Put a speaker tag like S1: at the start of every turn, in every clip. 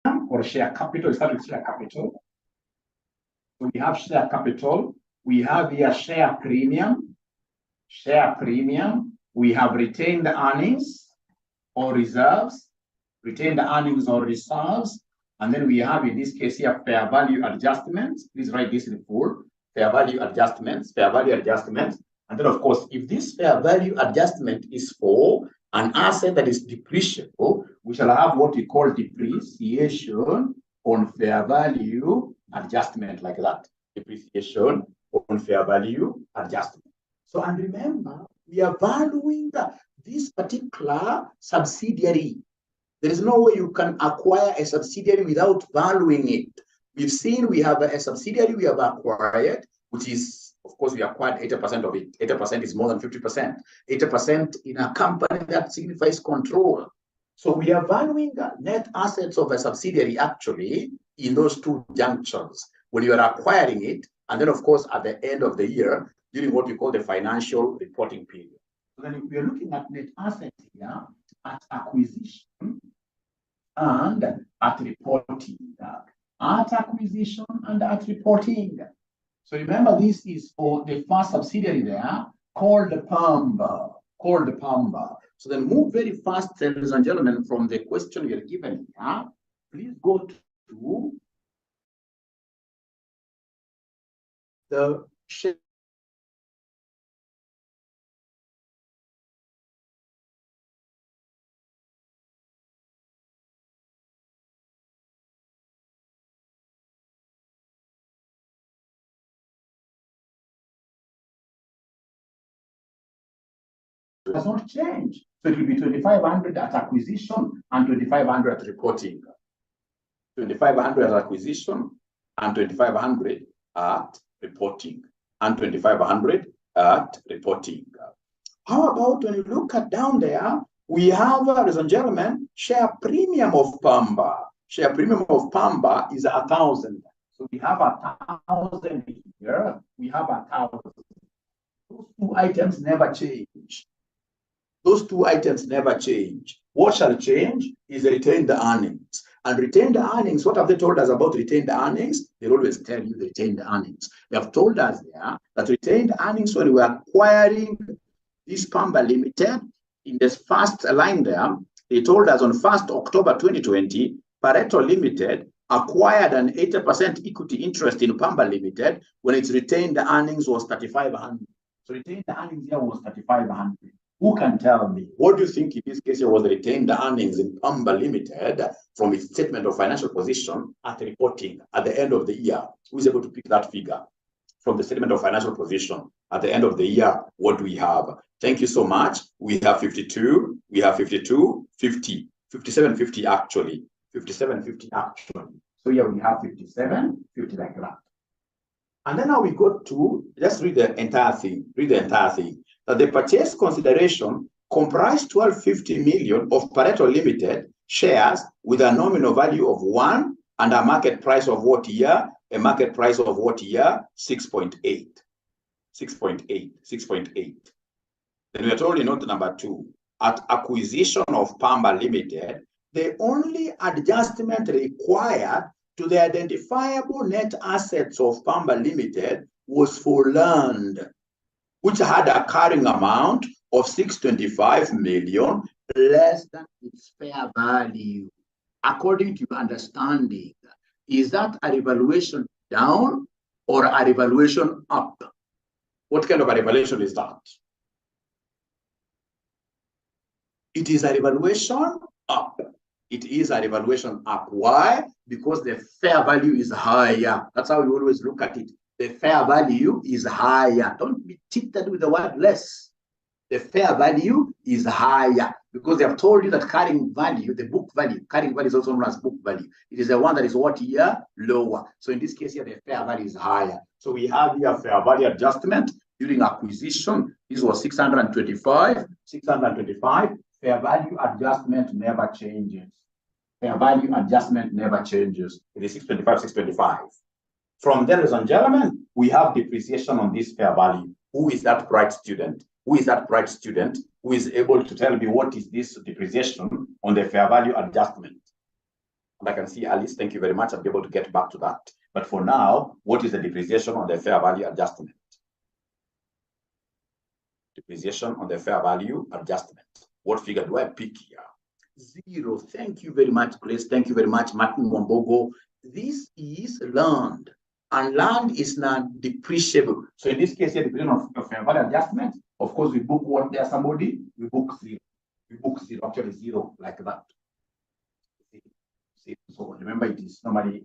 S1: or share capital. We start with share capital. So we have share capital. We have here share premium. Share premium. We have retained earnings or reserves. Retained earnings or reserves. And then we have, in this case here, fair value adjustments. Please write this in full. Fair value adjustments. Fair value adjustments. And then, of course, if this fair value adjustment is for an asset that is depreciable, we shall have what we call depreciation on fair value adjustment, like that. Depreciation on fair value adjustment. So, and remember, we are valuing this particular subsidiary. There is no way you can acquire a subsidiary without valuing it. We've seen we have a subsidiary we have acquired, which is, of course, we acquired 80% of it. 80% is more than 50%. 80% in a company that signifies control. So we are valuing net assets of a subsidiary actually in those two junctions, when you are acquiring it, and then, of course, at the end of the year, during what we call the financial reporting period. So then we are looking at net assets here at acquisition and at reporting. At acquisition and at reporting. So remember, this is for the first subsidiary there, called the PAMBA. Called the PAMBA. So then move very fast, ladies and gentlemen, from the question you're given here. Please go to the share. Does not change. So it will be 2,500 at acquisition and 2,500 at reporting. 2,500 at acquisition and 2,500 at reporting. And 2,500 at reporting. How about when you look at down there, we have, ladies and gentlemen, share premium of PAMBA. Share premium of PAMBA is 1,000. So we have 1,000 here. We have 1,000. Those two items never change. Those two items never change. What shall change is the retained earnings. And retained earnings, what have they told us about retained earnings? They always tell you the retained earnings. They have told us there that retained earnings, when we were acquiring this PAMBA Limited, in this first line there, they told us on 1st October 2020, Pareto Limited acquired an 80% equity interest in PAMBA Limited when its retained earnings was 3,500. So retained earnings here was 3,500. Who can tell me? What do you think in this case here was the retained earnings in PAMBA Limited from its statement of financial position at reporting at the end of the year? Who is able to pick that figure from the statement of financial position at the end of the year? What do we have? Thank you so much. We have 52, we have 52, 50, 57, 50 actually. 57, 50 actually. So here we have 57, 50 like that. And then now we go to, let's read the entire thing. Read the entire thing. That the purchase consideration comprised 1,250 million of Pareto Limited shares with a nominal value of 1 and a market price of what year? A market price of what year? 6.8. 6.8. 6.8. Then we are told in note number 2, at acquisition of PAMBA Limited, the only adjustment required to the identifiable net assets of PAMBA Limited was for land, which had a carrying amount of 625 million less than its fair value. According to your understanding, is that a revaluation down or a revaluation up? What kind of a revaluation is that? It is a revaluation up. It is a revaluation up. Why? Because the fair value is higher. That's how we always look at it. The fair value is higher. Don't be cheated with the word less. The fair value is higher because they have told you that carrying value, the book value, carrying value is also known as book value. It is the one that is what year? Lower. So in this case here, the fair value is higher. So we have here fair value adjustment during acquisition. This was 625. 625. Fair value adjustment never changes. Fair value adjustment never changes. It is 625, 625. From there, ladies and gentlemen, we have depreciation on this fair value. Who is that bright student? Who is that bright student who is able to tell me what is this depreciation on the fair value adjustment? And I can see Alice, thank you very much. I'll be able to get back to that. But for now, what is the depreciation on the fair value adjustment? Depreciation on the fair value adjustment. What figure do I pick here? 0. Thank you very much, Grace. Thank you very much, Martin Wambogo. This is land, and land is not depreciable. So in this case, here, depreciation of fair value adjustment, of course, we book what there somebody, we book 0. We book 0, actually 0, like that. So remember, it is normally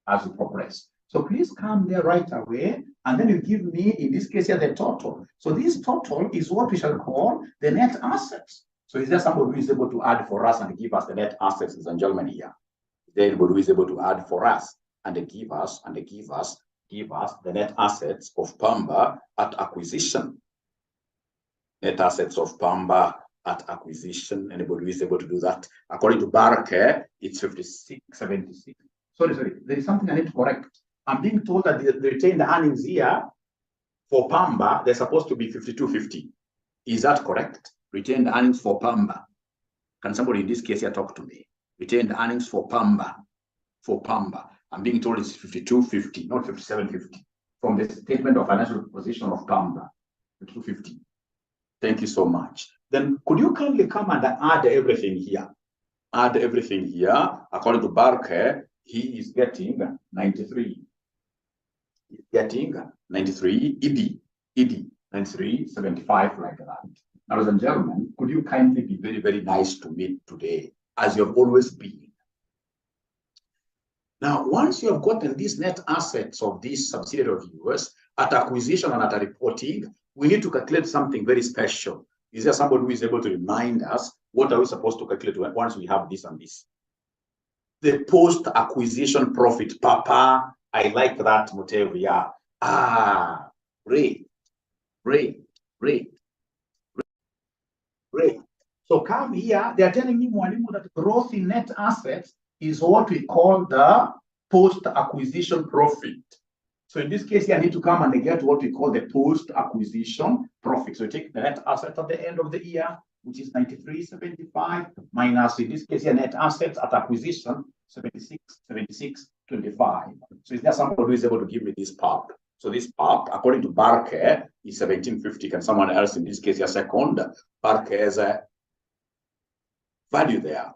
S1: as we progress. So please come there right away, and then you give me, in this case here, the total. So this total is what we shall call the net assets. So is there somebody who is able to add for us and give us the net assets, ladies and gentlemen, here? Is there anybody who is able to add for us and give us the net assets of Pamba at acquisition? Net assets of Pamba at acquisition. Anybody who is able to do that? According to Barker, it's 56.76. Sorry, there is something I need to correct. I'm being told that the retained earnings here for Pamba, they're supposed to be 52.50. Is that correct? Retained earnings for Pamba. Can somebody in this case here talk to me? Retained earnings for Pamba. I'm being told it's 52.50, not 57.50. From the statement of financial position of Pamba, 52.50. Thank you so much. Then could you kindly come and add everything here? Add everything here. According to Barker, he is getting 93. He's getting 93 ED 93.75, like that. Now, ladies and gentlemen, could you kindly be very, very nice to me today, as you have always been? Now, once you have gotten these net assets of this subsidiary of yours at acquisition and at reporting, we need to calculate something very special. Is there somebody who is able to remind us what are we supposed to calculate once we have this and this? The post-acquisition profit. Papa, I like that, Mutevia. Great. So come here, they are telling me, Mwalimu, that growth in net assets is what we call the post-acquisition profit. So in this case, I need to come and get what we call the post-acquisition profit. So you take the net asset at the end of the year, which is 93.75, minus, in this case, net assets at acquisition, 76.25. So is there somebody who is able to give me this part? So this part, according to Barker, is 17.50. Can someone else, in this case, a second? Barker has a value there.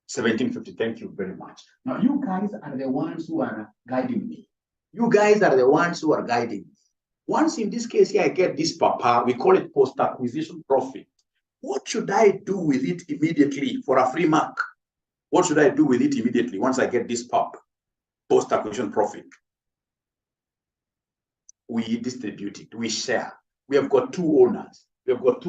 S1: 17.50. Thank you very much. Now, you guys are the ones who are guiding me. Once in this case here, I get this papa, we call it post-acquisition profit. What should I do with it immediately for a free mark? What should I do with it immediately once I get this pop, post-acquisition profit? We distribute it, we share. We have got two owners. We have got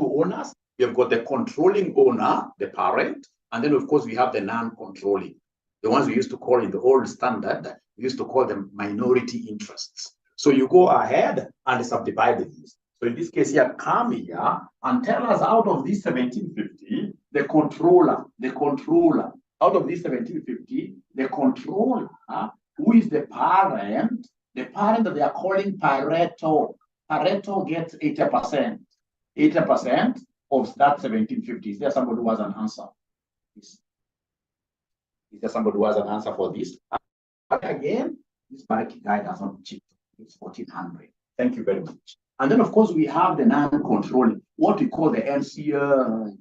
S1: the controlling owner, the parent, and then of course we have the non-controlling. The ones we used to call in the old standard, we used to call them minority interests. So you go ahead and subdivide these. So in this case here, come here and tell us out of this 1750, the controller, out of this 1750, the controller, who is the parent that they are calling Pareto. Pareto gets 80%. 80% of that 1750. Is there somebody who has an answer? Is there somebody who has an answer for this? Again, this Baraki guy does not cheat. It's 1400. Thank you very much. And then, of course, we have the non-controlling, what we call the NCI.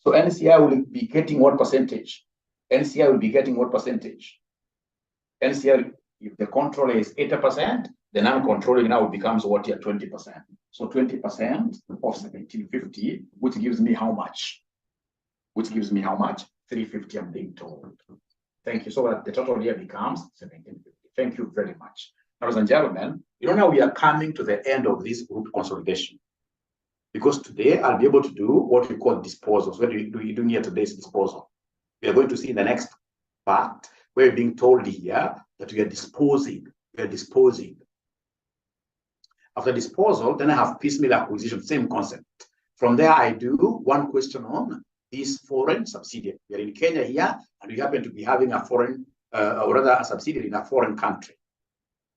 S1: So NCI will be getting what percentage? NCI will be getting what percentage? NCI, if the controller is 80%, the non-controlling now becomes what here, 20%. So 20% of 1750, which gives me how much? 350, I'm being told. Thank you. So that the total here becomes 1750. Thank you very much. Ladies and gentlemen, you know now we are coming to the end of this group consolidation. Because today I'll be able to do what we call disposals. What are you doing here today's disposal? We are going to see in the next part where we're being told here that we are disposing. After disposal, then I have piecemeal acquisition, same concept. From there, I do one question on this foreign subsidiary. We are in Kenya here, and we happen to be having a foreign, or rather a subsidiary in a foreign country.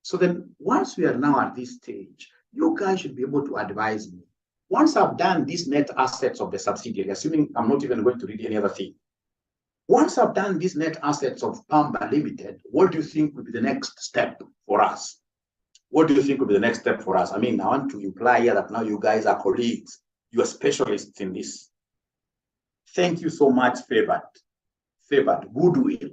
S1: So then once we are now at this stage, you guys should be able to advise me. Once I've done these net assets of the subsidiary, assuming I'm not even going to read any other thing, Once I've done these net assets of Pamba Limited, what do you think would be the next step for us? What do you think would be the next step for us? I mean, I want to imply here that now you guys are colleagues. You are specialists in this. Thank you so much, Favored. Goodwill.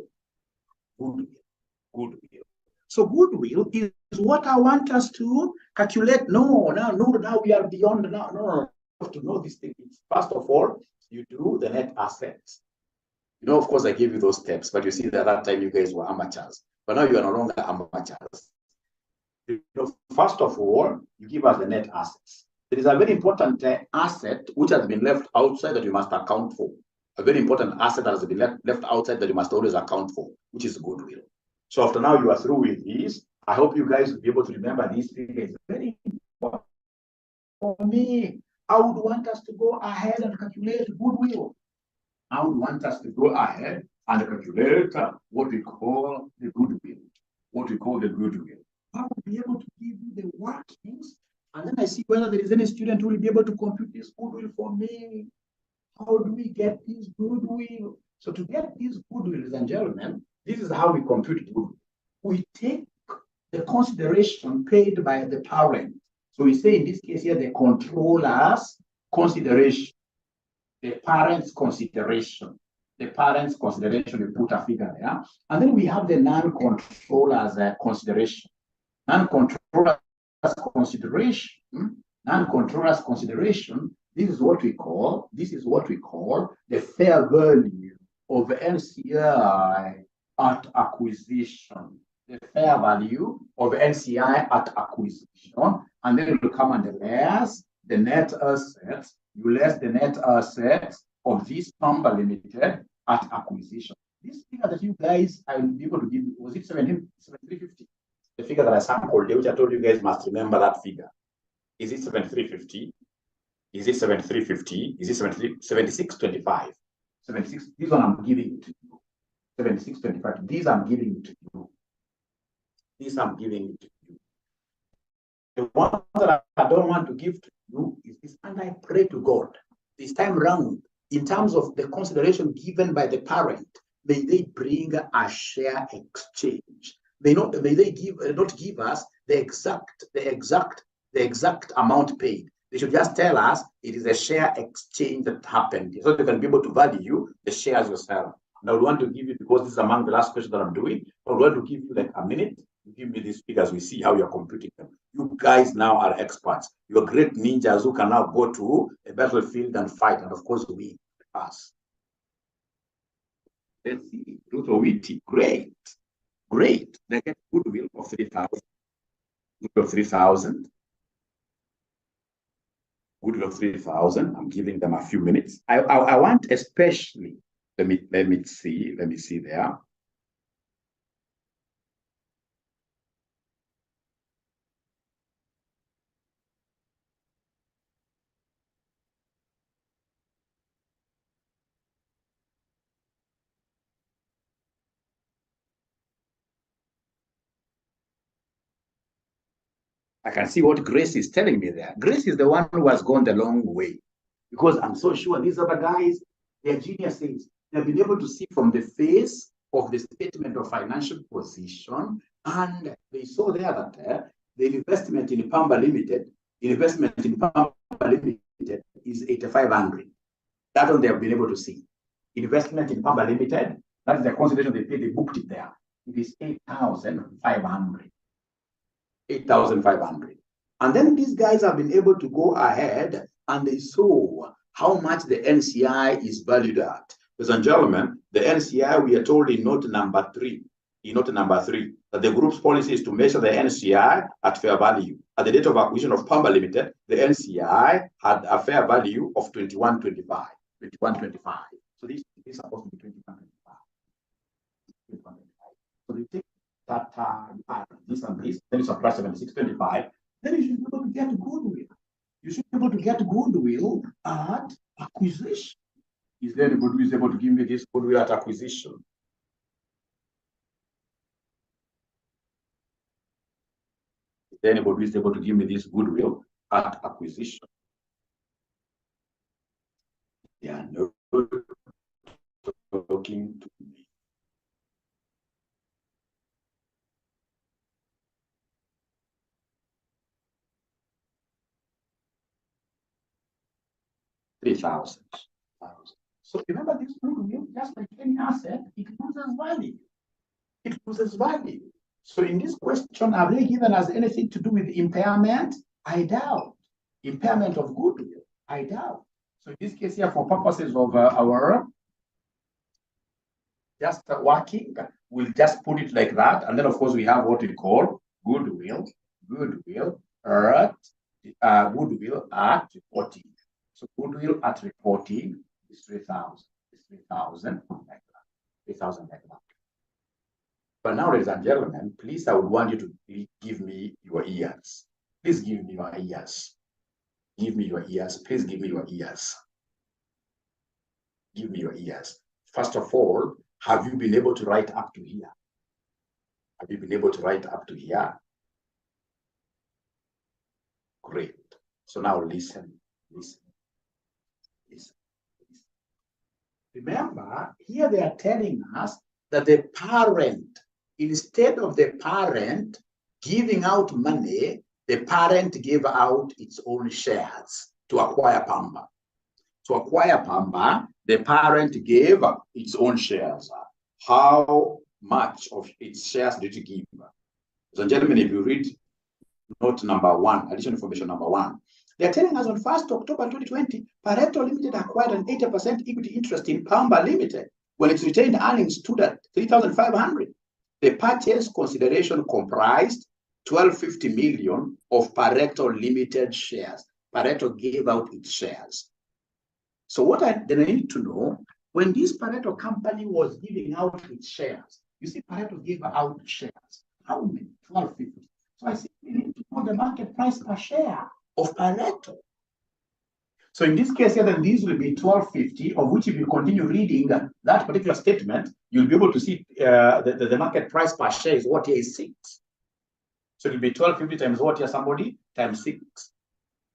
S1: So goodwill is what I want us to calculate. No, now we are beyond now. No, you have to know these things. First of all, you do the net assets. Of course, I gave you those steps, but you see that at that time you guys were amateurs. But now you are no longer amateurs. First of all, you give us the net assets. There is a very important asset which has been left outside that you must account for. A very important asset that has been left outside that you must always account for, which is goodwill. So after now you are through with this, I hope you guys will be able to remember these figures. Very important for me. I would want us to go ahead and calculate goodwill. I would want us to go ahead and calculate what we call the goodwill. I will be able to give you the workings, and then I see whether there is any student who will be able to compute this goodwill for me. How do we get this goodwill? So to get this goodwill, ladies and gentlemen, this is how we compute goodwill. We take the consideration paid by the parent. So we say in this case here, the controller's consideration, the parent's consideration. The parent's consideration, we put a figure there. And then we have the non-controller's consideration. Non-controller's consideration, this is what we call the fair value of NCI at acquisition. The fair value of NCI at acquisition. And then it will come under less the net assets. You less the net assets of this Pamba Limited at acquisition. This figure that you guys, I will be able to give you, was it 7350? The figure that I sampled, which I told you guys must remember that figure. Is it 7350? Is it 7350? Is it 7625? 76, this one I'm giving to you. 7625, these I'm giving to you. These I'm giving to you. The one that I don't want to give to you is this, and I pray to God this time round, in terms of the consideration given by the parent, may they bring a share exchange. May they not give us the exact amount paid. They should just tell us it is a share exchange that happened, so they can be able to value the shares yourself. And I would want to give you, because this is among the last questions that I'm doing, I would want to give you like a minute to give me these figures. We see how you're computing them. You guys now are experts. You're great ninjas who can now go to a battlefield and fight, and of course win us. Let's see, Ruth Owiti, great. They get goodwill of 3,000. Goodwill of 3,000. Goodwill of 3,000. I'm giving them a few minutes. I want especially, let me see there. I can see what Grace is telling me there. Grace is the one who has gone the long way, because I'm so sure these other guys, they're geniuses. They've been able to see from the face of the statement of financial position, and they saw there that the investment in Pamba Limited, is 8,500. That one they have been able to see. Investment in Pamba Limited, that is the consideration they paid, they booked it there. It is 8,500. 8,500. And then these guys have been able to go ahead and they saw how much the NCI is valued at. Ladies and gentlemen, the NCI, we are told in note number 3, that the group's policy is to measure the NCI at fair value. At the date of acquisition of Pamba Limited, the NCI had a fair value of 2125. So this is supposed to be 2125. So they take that this and this, then you subtract 7625, then you should be able to get goodwill. You should be able to get goodwill at acquisition. Is there anybody who is able to give me this goodwill at acquisition? Is there anybody who is able to give me this goodwill at acquisition? Yeah, no. talking to me. $3,000. So remember, this goodwill, just like any asset, it loses value. It loses value. So in this question, are they given us anything to do with impairment? I doubt. Impairment of goodwill? I doubt. So in this case here, for purposes of our just working, we'll just put it like that. And then, of course, we have what we call goodwill at reporting. So goodwill at reporting is 3,000. It's 3,000 like that. 3,000 like that. But now, ladies and gentlemen, please, I would want you to give me your ears. Please give me your ears. Give me your ears. Please give me your ears. Give me your ears. First of all, have you been able to write up to here? Have you been able to write up to here? Great. So now listen. Remember, here they are telling us that the parent, instead of the parent giving out money, the parent gave out its own shares to acquire Pamba. To acquire Pamba, the parent gave its own shares. How much of its shares did it give? So, gentlemen, if you read note number 1, additional information number 1, they're telling us on 1st October 2020, Pareto Limited acquired an 80% equity interest in Pamba Limited when its retained earnings stood at 3,500. The purchase consideration comprised 1,250 million of Pareto Limited shares. Pareto gave out its shares. So what then I need to know, when this Pareto company was giving out its shares, you see Pareto gave out shares. How many? 1,250. So I see we need to know the market price per share of Pareto. So in this case here, then these will be 1,250, of which if you continue reading that particular statement, you'll be able to see the market price per share is what here is 6. So it will be 1,250 times what here, somebody? Times 6.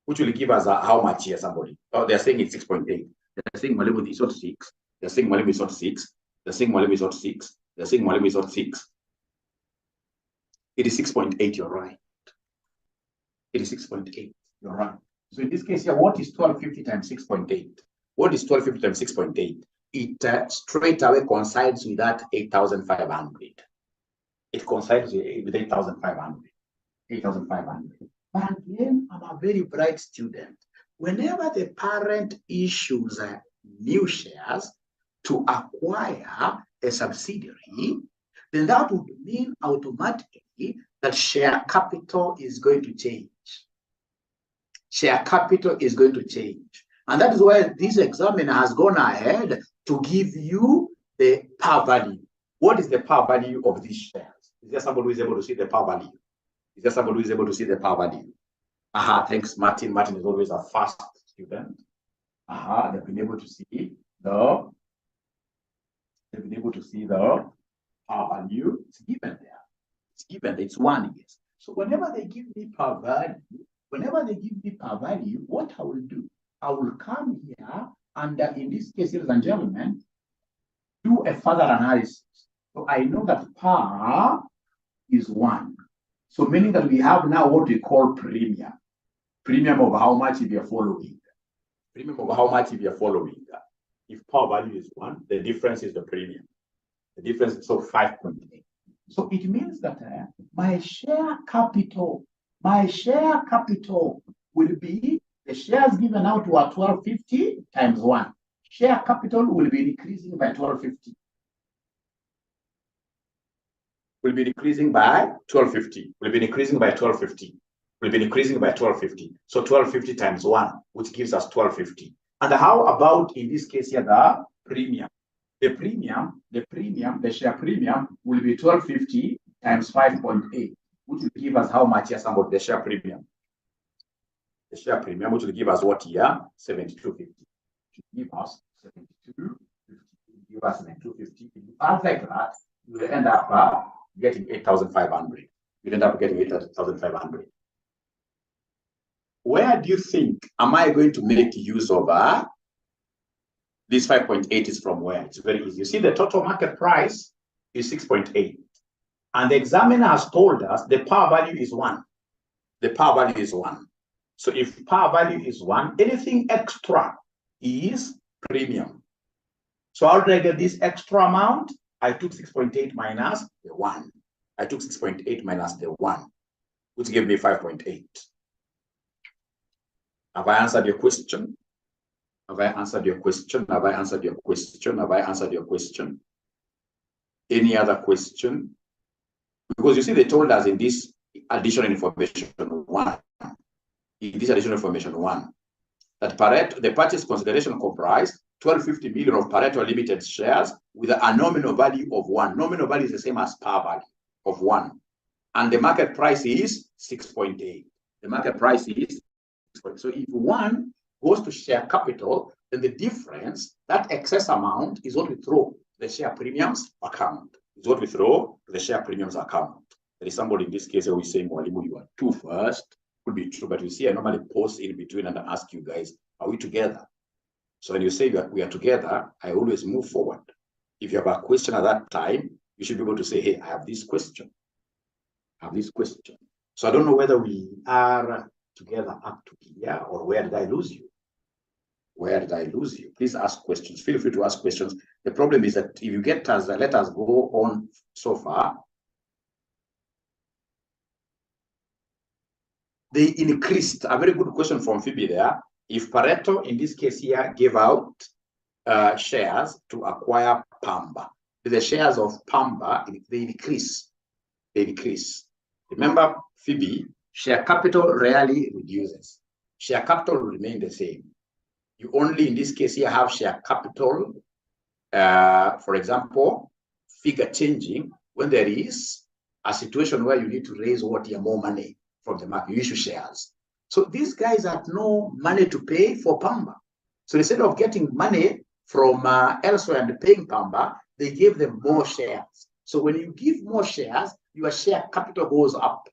S1: Which will give us how much here, somebody? Oh, they're saying it's 6.8. They're saying Malibu is not 6. They're saying Malibu is not 6. They're saying Malibu is not 6. They're saying Malibu is not 6. It is 6.8, you're right. It is 6.8, you're right. So in this case here, what is 1,250 times 6.8? What is 1,250 times 6.8? It straight away coincides with that 8,500. It coincides with 8,500. 8,500. But again, I'm a very bright student. Whenever the parent issues new shares to acquire a subsidiary, then that would mean automatically that share capital is going to change. Share capital is going to change. And that is why this examiner has gone ahead to give you the par value. What is the par value of these shares? Is there somebody who is able to see the par value? Is there somebody who is able to see the par value? Thanks, Martin. Martin is always a fast student. They've been able to see the par value. It's given there. It's given. It's 1 year. So whenever they give me par value, what I will do, I will come here and in this case, ladies and gentlemen, do a further analysis. So I know that par is 1. So meaning that we have now what we call premium. Premium of how much if you're following. Premium of how much if you're following. If par value is 1, the difference is the premium. The difference is so 5.8. So it means that my share capital will be the shares given out to 1,250 times 1. Share capital will be decreasing by 1,250. Will be decreasing by 1,250. Will be decreasing by 1,250. Will be decreasing by 1,250. So 1,250 times 1, which gives us 1,250. And how about in this case here the premium? The share premium will be 1,250 times 5.8, which will give us how much here, somebody, the share premium? The share premium, which will give us what here? 72.50. Give us 72.50. Give us 72.50. If you add like that, you will end up getting 8,500. You'll end up getting 8,500. Where do you think am I going to make use of This 5.8 is from where? It's very easy. You see, the total market price is 6.8. And the examiner has told us the power value is 1. The power value is 1. So if power value is 1, anything extra is premium. So how did I get this extra amount? I took 6.8 minus the 1. I took 6.8 minus the 1, which gave me 5.8. Have I answered your question? Have I answered your question? Have I answered your question? Have I answered your question? Any other question? Because you see, they told us in this additional information 1, in this additional information 1, that Pareto, the purchase consideration comprised 1250 million of Pareto Limited shares with a nominal value of 1. Nominal value is the same as power value of 1. And the market price is 6.8. The market price is 6.8. So if 1 goes to share capital, then the difference, that excess amount, is what we throw to the share premiums account. Is what we throw to the share premiums account. There is somebody in this case who is saying, Mwalimu, you are 2 first. Could be true, but you see, I normally pause in between and ask you guys, are we together? So when you say we are together, I always move forward. If you have a question at that time, you should be able to say, hey, I have this question. I have this question. So I don't know whether we are together up to here, or where did I lose you? Where did I lose you? Please ask questions. Feel free to ask questions. The problem is that if you get us, let us go on so far. They increased. A very good question from Phoebe there. If Pareto, in this case here, gave out shares to acquire Pamba, the shares of Pamba, they decrease. They decrease. Remember, Phoebe, share capital rarely reduces. Share capital will remain the same. You only, in this case here, have share capital, for example, figure changing when there is a situation where you need to raise more money from the market. You issue shares. So these guys had no money to pay for Pamba. So instead of getting money from elsewhere and paying Pamba, they gave them more shares. So when you give more shares, your share capital goes up.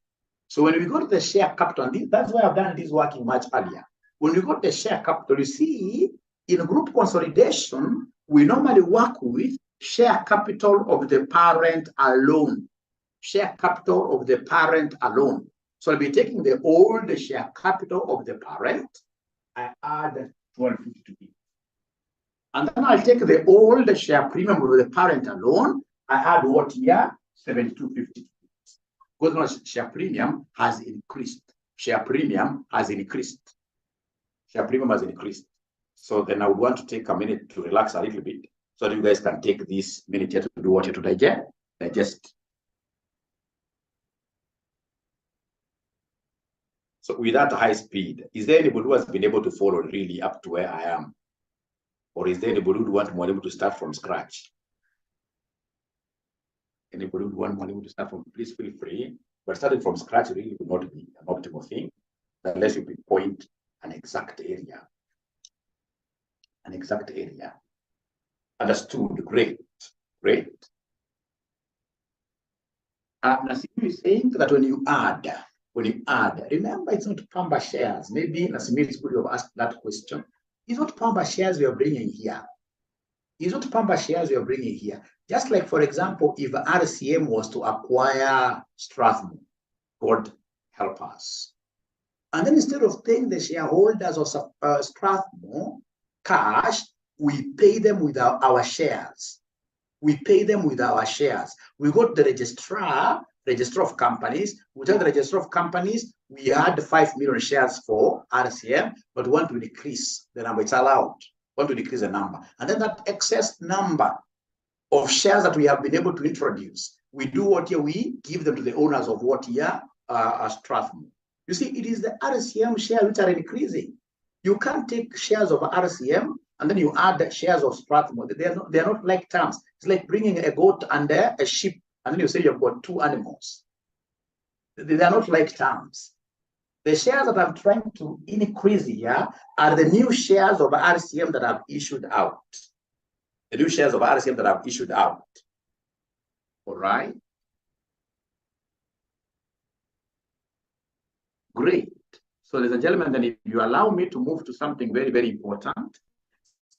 S1: So when we go to the share capital, and that's why I've done this working much earlier. When we go to the share capital, you see, in group consolidation, we normally work with share capital of the parent alone. Share capital of the parent alone. So I'll be taking the old share capital of the parent, I add 1250 to it. And then I'll take the old share premium of the parent alone, I add what here? 7250 to it. Because now share premium has increased. Share premium has increased. Share premium has increased. So then I would want to take a minute to relax a little bit so that you guys can take this minute here to do what you to digest. So with that high speed, is there anybody who has been able to follow really up to where I am? Or is there anybody who would want Mwalimu to start from scratch? Anybody who would want Mwalimu to start from, please feel free. But starting from scratch really would not be an optimal thing unless you pinpoint an exact area. An exact area. Understood. Great. Great. Nasimu is saying that when you add, remember it's not Pamba shares. Maybe Nasimu could have asked that question. It's not Pamba shares we are bringing here. It's not Pamba shares we are bringing here. Just like, for example, if RCM was to acquire Strathmore, God help us. And then instead of paying the shareholders of Strathmore cash, we pay them with our shares. We pay them with our shares. We go to the registrar of companies. We tell the registrar of companies we had 5 million shares for RCM, but want to decrease the number. It's allowed. Want to decrease the number. And then that excess number of shares that we have been able to introduce, we do what here? We give them to the owners of what here? Strathmore. You see, it is the RCM shares which are increasing. You can't take shares of RCM and then you add shares of Strathmore. They are not like terms. It's like bringing a goat and a sheep, and then you say you've got 2 animals. They are not like terms. The shares that I'm trying to increase here are the new shares of RCM that I've issued out. The new shares of RCM that I've issued out. All right. Great. So, ladies and gentlemen, then if you allow me to move to something very, very important,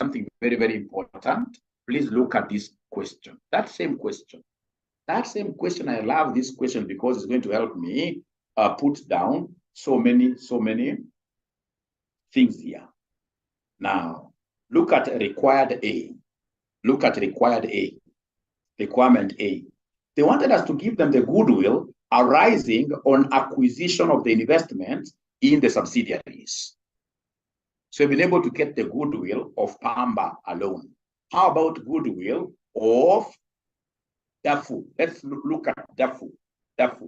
S1: something very, very important. Please look at this question. That same question, I love this question because it's going to help me put down so many things here. Now, look at required A. Look at required A, requirement A. They wanted us to give them the goodwill arising on acquisition of the investment in the subsidiaries. So we've been able to get the goodwill of Pamba alone. How about goodwill of 𝐑𝐂𝐻? Let's look at 𝐑𝐂𝐻.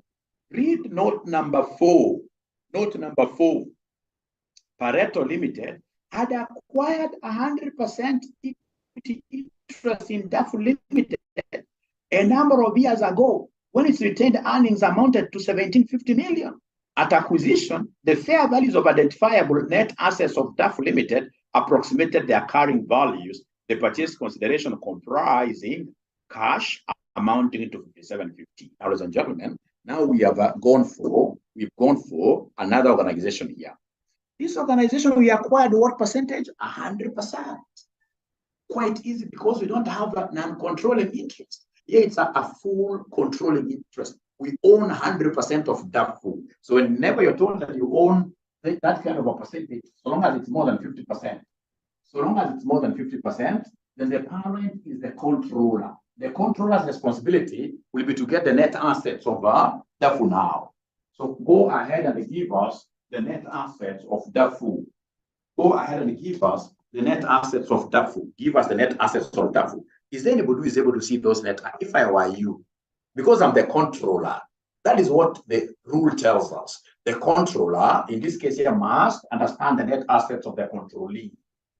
S1: Read note number 4. Note number 4. Pareto Limited had acquired 100% equity interest in 𝐑𝐂𝐻 Limited a number of years ago when its retained earnings amounted to 1750 million. At acquisition, the fair values of identifiable net assets of 𝐑𝐂𝐻 Limited approximated their carrying values, the purchase consideration comprising cash amounting to 5750. Ladies and gentlemen, now we've gone for another organization here. This organization, we acquired what percentage? 100%. Quite easy because we don't have a non-controlling interest. Here it's a full controlling interest. We own 100% of 𝐑𝐂𝐻. So whenever you're told that you own that kind of a percentage, so long as it's more than 50%, then the parent is the controller. The controller's responsibility will be to get the net assets of 𝐑𝐂𝐻 now. So go ahead and give us the net assets of 𝐑𝐂𝐻. Go ahead and give us the net assets of 𝐑𝐂𝐻. Give us the net assets of 𝐑𝐂𝐻. Is there anybody who is able to see those net? If I were you, because I'm the controller, that is what the rule tells us. The controller, in this case here, must understand the net assets of the controllee.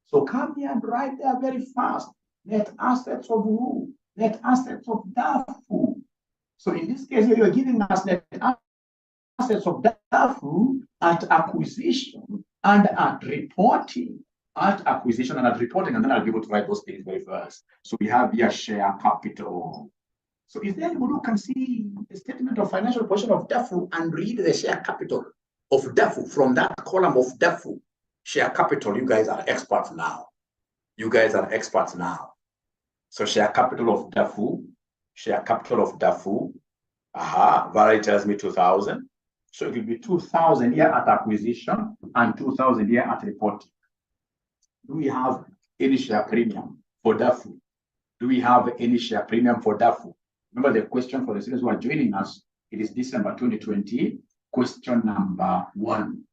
S1: So come here and write there very fast. Net assets of who? Net assets of 𝐑𝐂𝐻. So in this case here, you're giving us net assets of 𝐑𝐂𝐻 at acquisition and at reporting. At acquisition and at reporting, and then I'll be able to write those things very fast. So we have here share capital. So is there anybody who can see the statement of financial position of 𝐑𝐂𝐻 and read the share capital of 𝐑𝐂𝐻 from that column of 𝐑𝐂𝐻? Share capital, you guys are experts now. You guys are experts now. So share capital of 𝐑𝐂𝐻, share capital of 𝐑𝐂𝐻. Value tells me 2,000. So it will be 2,000 here at acquisition and 2,000 here at reporting. Do we have any share premium for 𝐑𝐂𝐻? Do we have any share premium for 𝐑𝐂𝐻? Remember the question for the students who are joining us, it is December 2020, question number 1.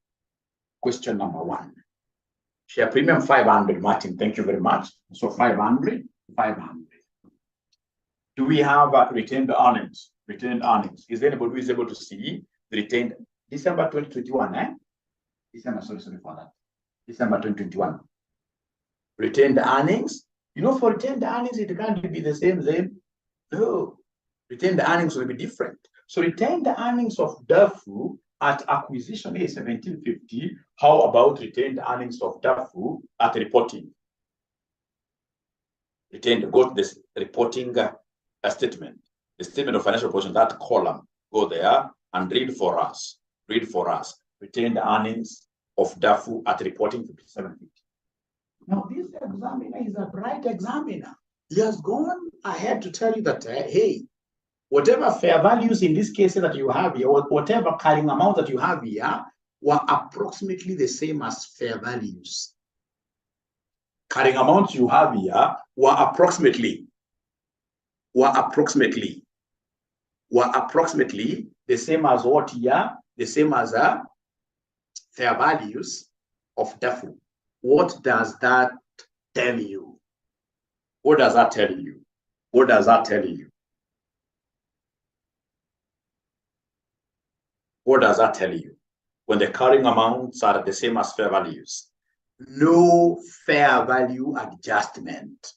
S1: Question number 1. Share premium 500, Martin, thank you very much. So 500. Do we have retained earnings? Retained earnings. Is there anybody who is able to see the retained December 2021, December, sorry for that. December 2021. Retained earnings. You know, for retained earnings, it can't be the same. No. Retained earnings will be different. So retained earnings of 𝐑𝐂𝐻 at acquisition is 1750. How about retained earnings of 𝐑𝐂𝐻 at reporting? Retained, go to this reporting statement. The statement of financial position, that column, go there and read for us. Read for us. Retained earnings of 𝐑𝐂𝐻 at reporting 5750. Now, this examiner is a bright examiner. He has gone ahead to tell you that, hey, whatever fair values in this case that you have here, or whatever carrying amount that you have here, were approximately the same as fair values. Carrying amounts you have here were approximately the same as what here? The same as fair values of 𝐑𝐂𝐻. What does that tell you? What does that tell you? What does that tell you? What does that tell you? When the carrying amounts are the same as fair values, no fair value adjustment.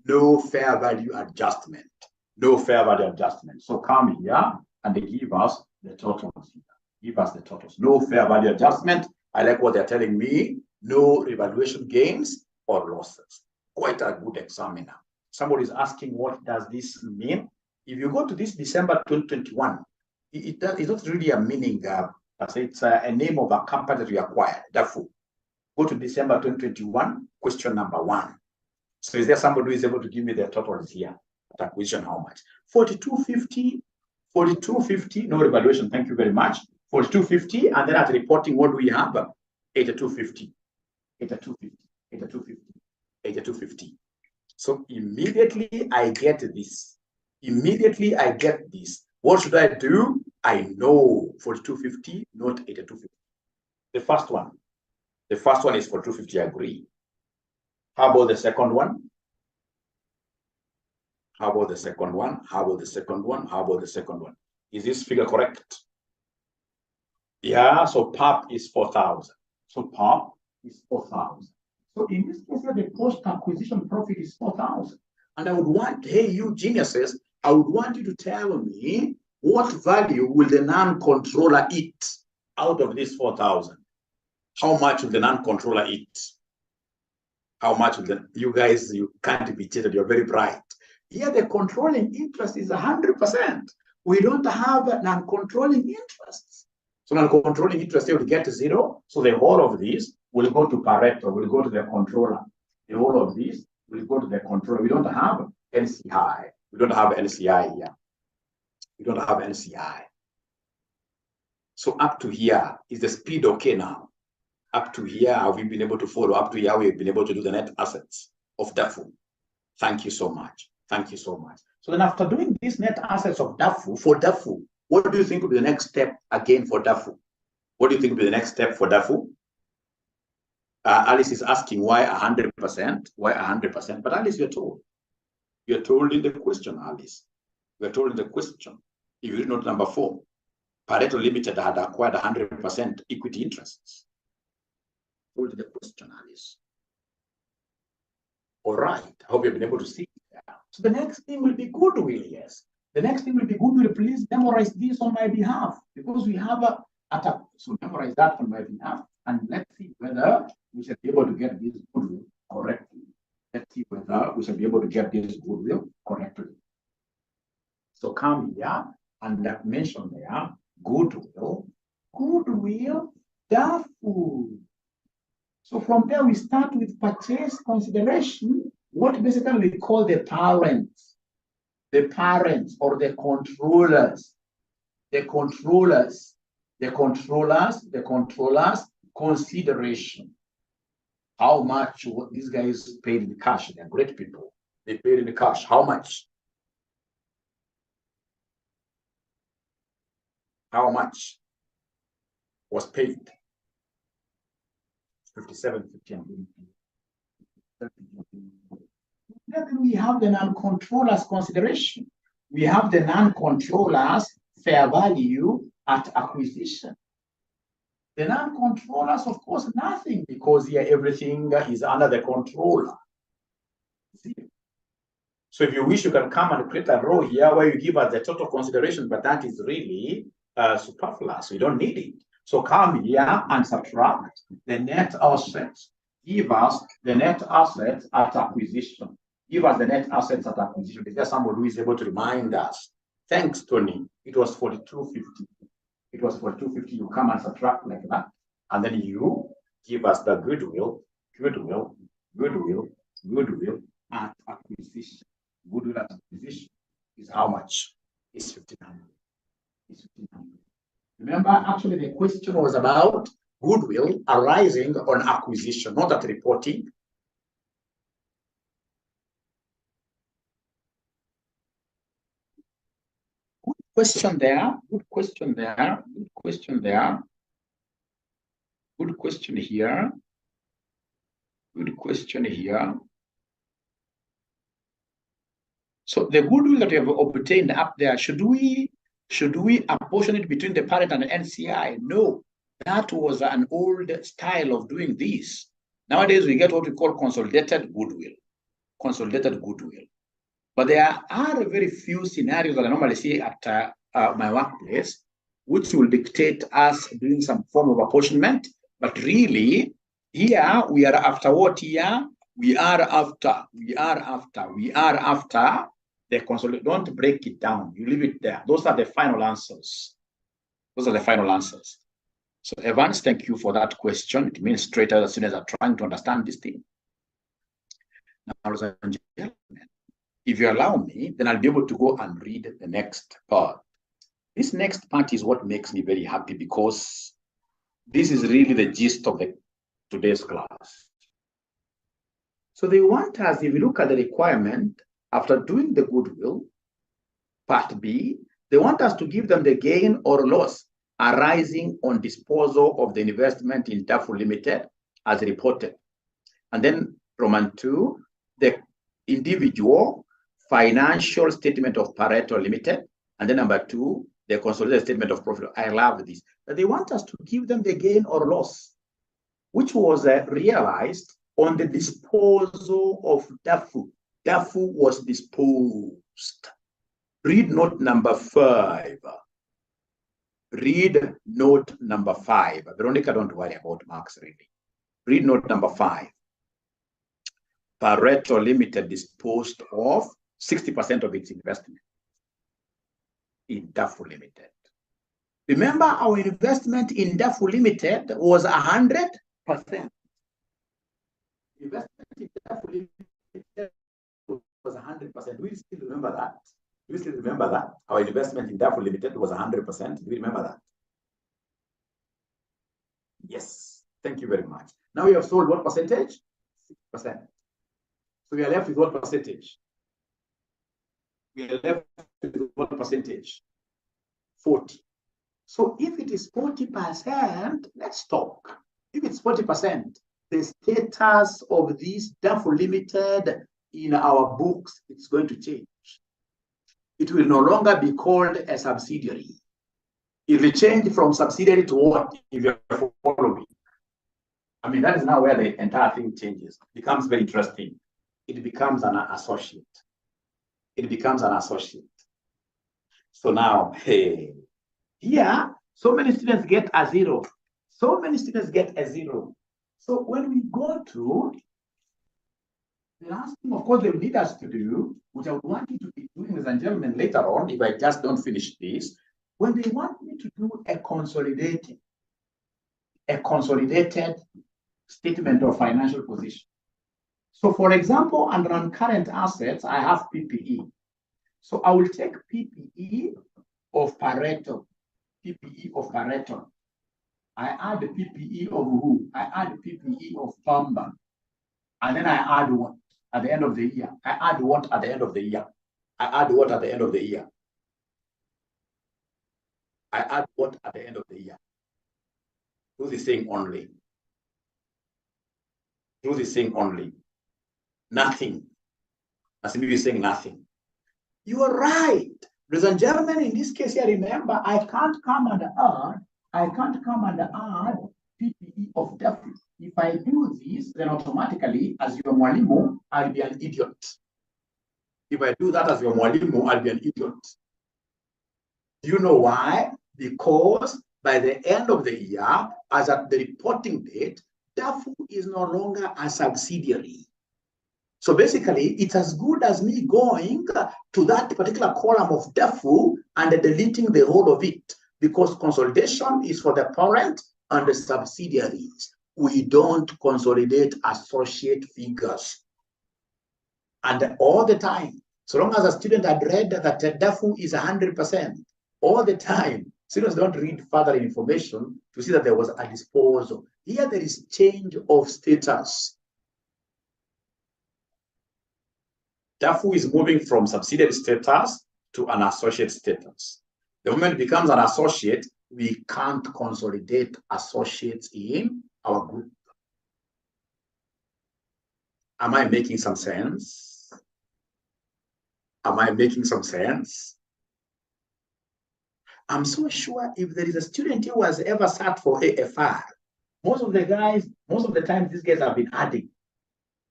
S1: No fair value adjustment. No fair value adjustment. So come here and they give us the totals. Give us the totals. No fair value adjustment. I like what they're telling me. No revaluation gains or losses. Quite a good examiner. Somebody is asking, what does this mean? If you go to this December 2021, it's not really a meaning. It's a name of a company that we acquired. Therefore, Go to December 2021, question number 1. So is there somebody who is able to give me the totals here? At acquisition, how much? 4250, 4250, no revaluation, thank you very much. 4250, and then at reporting, what do we have? 8250, 8250, 8250, 8250. So immediately I get this. Immediately I get this. What should I do? I know 4250, not 8250. The first one. The first one is 4250, I agree. How about the second one? How about the second one? How about the second one? How about the second one? Is this figure correct? Yeah, so PAP is 4,000. So PAP is 4,000. So in this case, the post-acquisition profit is 4,000. And I would want, hey, you geniuses, I would want you to tell me what value will the non-controller eat out of this 4,000? How much will the non-controller eat? How much will the, you guys, you can't be cheated, you're very bright. Here, the controlling interest is 100%. We don't have non-controlling interests. So non-controlling interest here will get to 0. So the whole of this will go to Pareto, will go to the controller. The whole of this will go to the controller. We don't have NCI. We don't have NCI here. We don't have NCI. So up to here, is the speed okay now? Up to here, have we been able to follow? Up to here, we've been able to do the net assets of DAFU. Thank you so much. Thank you so much. So then after doing this net assets of DAFU, for DAFU, what do you think will be the next step again for DAFU? What do you think will be the next step for DAFU? Alice is asking why 100%? Why 100%? But Alice, you're told. You're told in the question, Alice. We're told in the question. If you read note number 4, Pareto Limited had acquired 100% equity interests. Told in the question, Alice. All right. I hope you've been able to see that. So the next thing will be goodwill, yes. The next thing will be goodwill. Please memorize this on my behalf because we have a attack. So memorize that on my behalf and let's see whether we shall be able to get this goodwill correctly. Let's see whether we shall be able to get this goodwill correctly. So come here and mention there goodwill, DAFU. So from there we start with purchase consideration, what basically we call the parents or the controllers, consideration. How much what these guys paid in cash? They're great people. They paid in cash. How much? How much was paid? 57.50. Then we have the non-controllers consideration. We have the non-controllers fair value at acquisition. The non-controllers, of course, nothing because here everything is under the controller. See? So if you wish, you can come and create a row here where you give us the total consideration, but that is really superfluous. We don't need it. So come here and subtract the net assets. Give us the net assets at acquisition. Give us the net assets at acquisition. Is there somebody who is able to remind us? Thanks, Tony. It was 4250. It was 4250. You come and subtract like that. And then you give us the goodwill at acquisition. Goodwill at acquisition is how much? It's 1,500. It's 1,500. Remember, actually, the question was about goodwill arising on acquisition, not at reporting. Good question there. Good question there. Good question there. Good question here. Good question here. So the goodwill that we have obtained up there, should we apportion it between the parent and the NCI? No, that was an old style of doing this. Nowadays, we get what we call consolidated goodwill. Consolidated goodwill. But there are very few scenarios that I normally see at my workplace, which will dictate us doing some form of apportionment. But really, here we are after what here? We are after the consolidate. Don't break it down. You leave it there. Those are the final answers. Those are the final answers. So Evans, thank you for that question. It means straight as soon as I'm trying to understand this thing. Now, if you allow me, then I'll be able to go and read the next part. This next part is what makes me very happy, because this is really the gist of today's class. So they want us, if you look at the requirement, after doing the goodwill, part B, they want us to give them the gain or loss arising on disposal of the investment in 𝐑𝐂𝐌 Limited as reported. And then Roman 2, the individual financial statement of Pareto Limited. And then number 2, the consolidated statement of profit. I love this. But they want us to give them the gain or loss, which was realized on the disposal of 𝐑𝐂𝐌. 𝐑𝐂𝐌 was disposed. Read note number 5. Read note number 5. Veronica, don't worry about marks reading. Read note number 5. Pareto Limited disposed of 60% of its investment in 𝐑𝐂𝐌 Limited. Remember, our investment in 𝐑𝐂𝐌 Limited was 100%. Investment in 𝐑𝐂𝐌 Limited was 100%. Do we still remember that? Do you still remember that? Our investment in 𝐑𝐂𝐌 Limited was 100%. Do you remember that? Yes. Thank you very much. Now we have sold what percentage? 6%. So we are left with what percentage? We are left with what percentage? 40. So if it is 40%, let's talk. If it's 40%, the status of this 𝐑𝐂𝐌 Limited in our books is going to change. It will no longer be called a subsidiary. It will change from subsidiary to what? If you're following. I mean, that is now where the entire thing changes. It becomes very interesting. It becomes an associate. It becomes an associate. So now, hey, here, so many students get a 0. So many students get a 0. So when we go to the last thing, of course, they need us to do, which I would want you to be doing, ladies and gentlemen, later on, if I just don't finish this, when they want me to do a consolidated statement of financial position. So for example, under non-current assets, I have PPE. So I will take PPE of Pareto. PPE of Pareto. I add the PPE of who? I add the PPE of Pamba. And then I add what? At the end of the year. I add what at the end of the year? I add what at the end of the year? I add what at the end of the year? Do this thing only. Do this thing only. Nothing. As if you're saying nothing. You are right. Ladies and gentlemen, in this case here, remember, I can't come and add PPE of 𝐑𝐂𝐌. If I do this, then automatically, as your mwalimu, I'll be an idiot. If I do that as your mwalimu, I'll be an idiot. Do you know why? Because by the end of the year, as at the reporting date, 𝐑𝐂𝐌 is no longer a subsidiary. So basically, it's as good as me going to that particular column of 𝐑𝐂𝐌 and deleting the whole of it, because consolidation is for the parent and the subsidiaries. We don't consolidate associate figures. And all the time, so long as a student had read that 𝐑𝐂𝐌 is 100%, all the time, students don't read further information to see that there was a disposal. Here there is change of status. 𝐑𝐂𝐌 is moving from subsidiary status to an associate status. The moment it becomes an associate, we can't consolidate associates in our group. Am I making some sense? Am I making some sense? I'm so sure if there is a student who has ever sat for AFR, most of the time, these guys have been adding.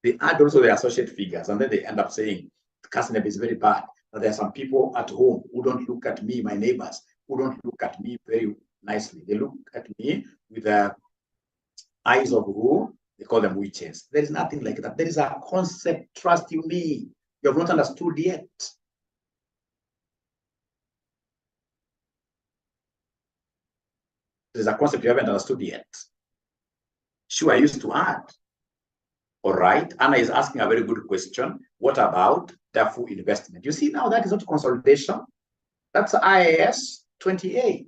S1: They add also the associate figures, and then they end up saying, �CASNEB is very bad. And there are some people at home who don't look at me, my neighbors, who don't look at me very nicely. They look at me with the eyes of who? They call them witches. There is nothing like that. There is a concept, trust you me, you have not understood yet. There's a concept you haven't understood yet. Sure, I used to add. All right. Anna is asking a very good question. What about DAFU investment? You see, now that is not consolidation. That's IAS 28.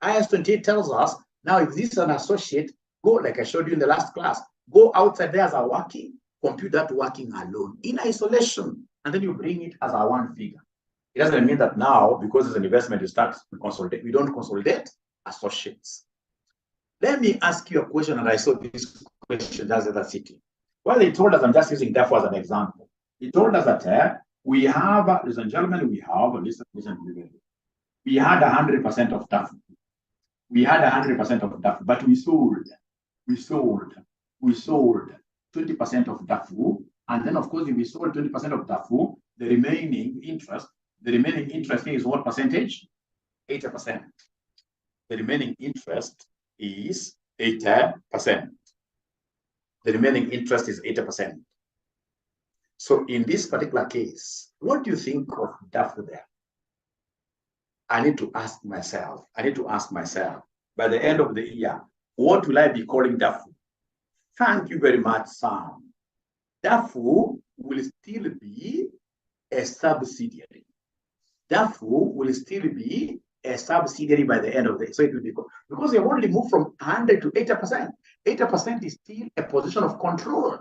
S1: IAS 28 tells us, now if this is an associate, go, like I showed you in the last class, go outside there as a working, compute that working alone in isolation, and then you bring it as a one figure. It doesn't mean that now, because it's an investment, you start to consolidate. We don't consolidate associates. Let me ask you a question, and I saw this question that's the city. Well, they told us, I'm just using DAFU as an example. He told us that we have, ladies and gentlemen, we have, listen, we had 100% of DAFU. We had 100% of DAFU, but we sold 20% of DAFU. And then, of course, if we sold 20% of DAFU, the remaining interest is what percentage? 80%. The remaining interest is 80%. The remaining interest is 80%. So in this particular case, what do you think of DAFU there? I need to ask myself, by the end of the year, what will I be calling DAFU? Thank you very much, Sam. DAFU will still be a subsidiary. DAFU will still be a subsidiary by the end of the day. So it will be, because they've only moved from 100 to 80%. 80% is still a position of control.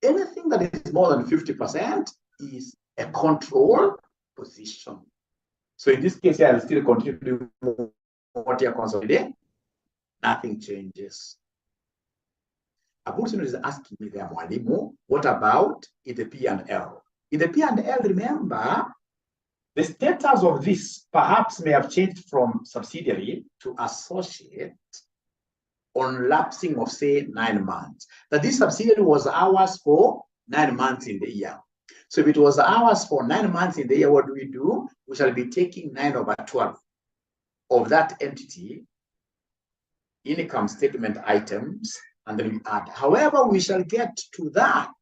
S1: Anything that is more than 50% is a control position. So in this case, I'll still continue to do what you're consolidating. Nothing changes. Abulson is asking me there, Mwalimu, what about in the P&L? In the P&L, remember, the status of this perhaps may have changed from subsidiary to associate on lapsing of, say, 9 months. That this subsidiary was ours for 9 months in the year. So if it was ours for 9 months in the year, what do? We shall be taking 9/12 of that entity income statement items, and then we add. However, we shall get to that.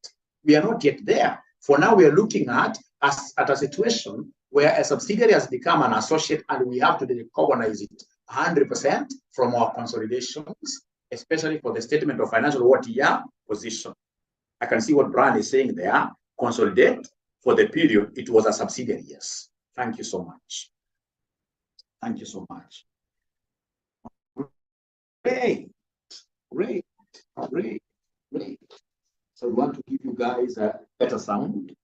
S1: We are not yet there. For now, we are looking at a situation where a subsidiary has become an associate, and we have to recognize it 100% from our consolidations, especially for the statement of financial what year position. I can see what Brian is saying there. Consolidate for the period it was a subsidiary. Yes. Thank you so much. Thank you so much. Great. So I want to give you guys a better sound,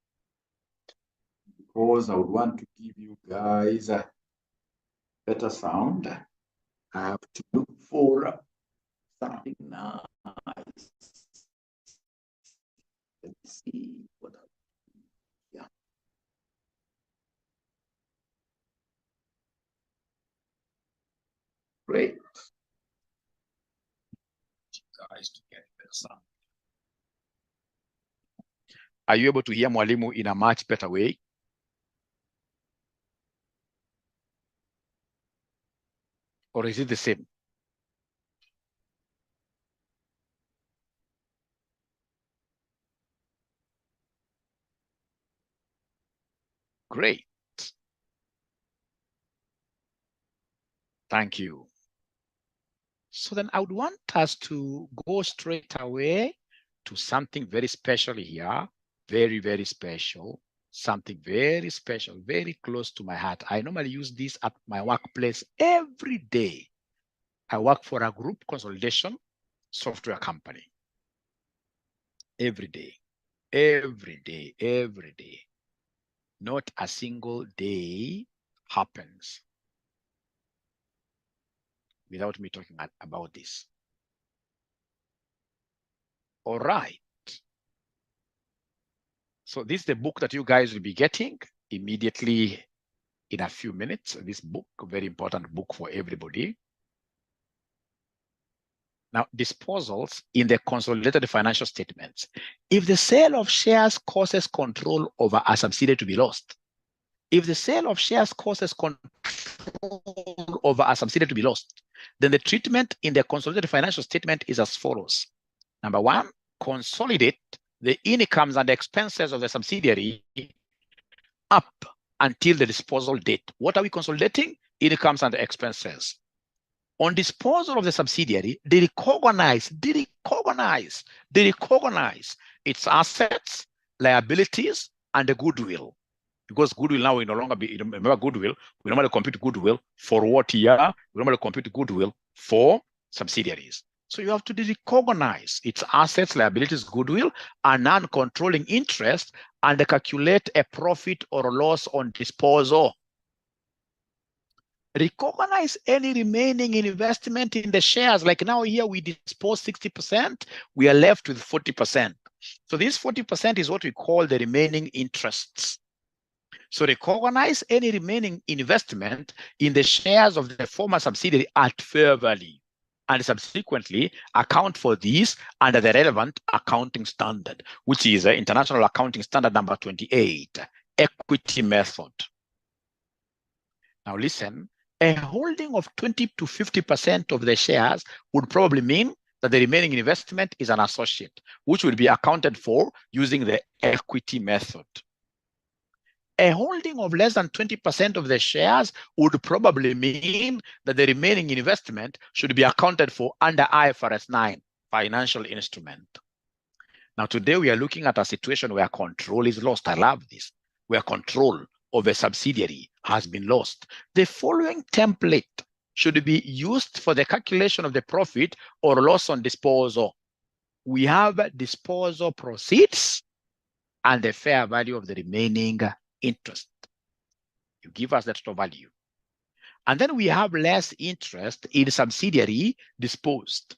S1: because I would want to give you guys a better sound. I have to look for something nice. Let's see what. Yeah. Great. Guys, to get better sound. Are you able to hear Mwalimu in a much better way? Or is it the same? Great. Thank you. So then I would want us to go straight away to something very special here. Very, very special. Something very special, very close to my heart. I normally use this at my workplace every day. I work for a group consolidation software company. Every day. Not a single day happens without me talking about this. All right. So this is the book that you guys will be getting immediately in a few minutes. This book, a very important book for everybody. Now, disposals in the consolidated financial statements. If the sale of shares causes control over a subsidiary to be lost, if the sale of shares causes control over a subsidiary to be lost, then the treatment in the consolidated financial statement is as follows. Number one, consolidate the incomes and expenses of the subsidiary up until the disposal date. What are we consolidating? Incomes and expenses.
S2: On disposal of the subsidiary, they recognize its assets, liabilities, and the goodwill. Because goodwill now will no longer be, remember goodwill, we normally compute goodwill for what year? We normally compute goodwill for subsidiaries. So you have to recognize its assets, liabilities, goodwill, and non-controlling interest, and calculate a profit or loss on disposal. Recognize any remaining investment in the shares. Like now here we dispose 60%, we are left with 40%. So this 40% is what we call the remaining interests. So recognize any remaining investment in the shares of the former subsidiary at fair value, and subsequently account for these under the relevant accounting standard, which is International Accounting Standard number 28, equity method. Now listen, a holding of 20 to 50% of the shares would probably mean that the remaining investment is an associate, which will be accounted for using the equity method. A holding of less than 20% of the shares would probably mean that the remaining investment should be accounted for under IFRS 9, financial instrument. Now, today we are looking at a situation where control is lost. I love this. Where control of a subsidiary has been lost. The following template should be used for the calculation of the profit or loss on disposal. We have disposal proceeds and the fair value of the remaining interest. You give us the total value. And then we have less interest in subsidiary disposed.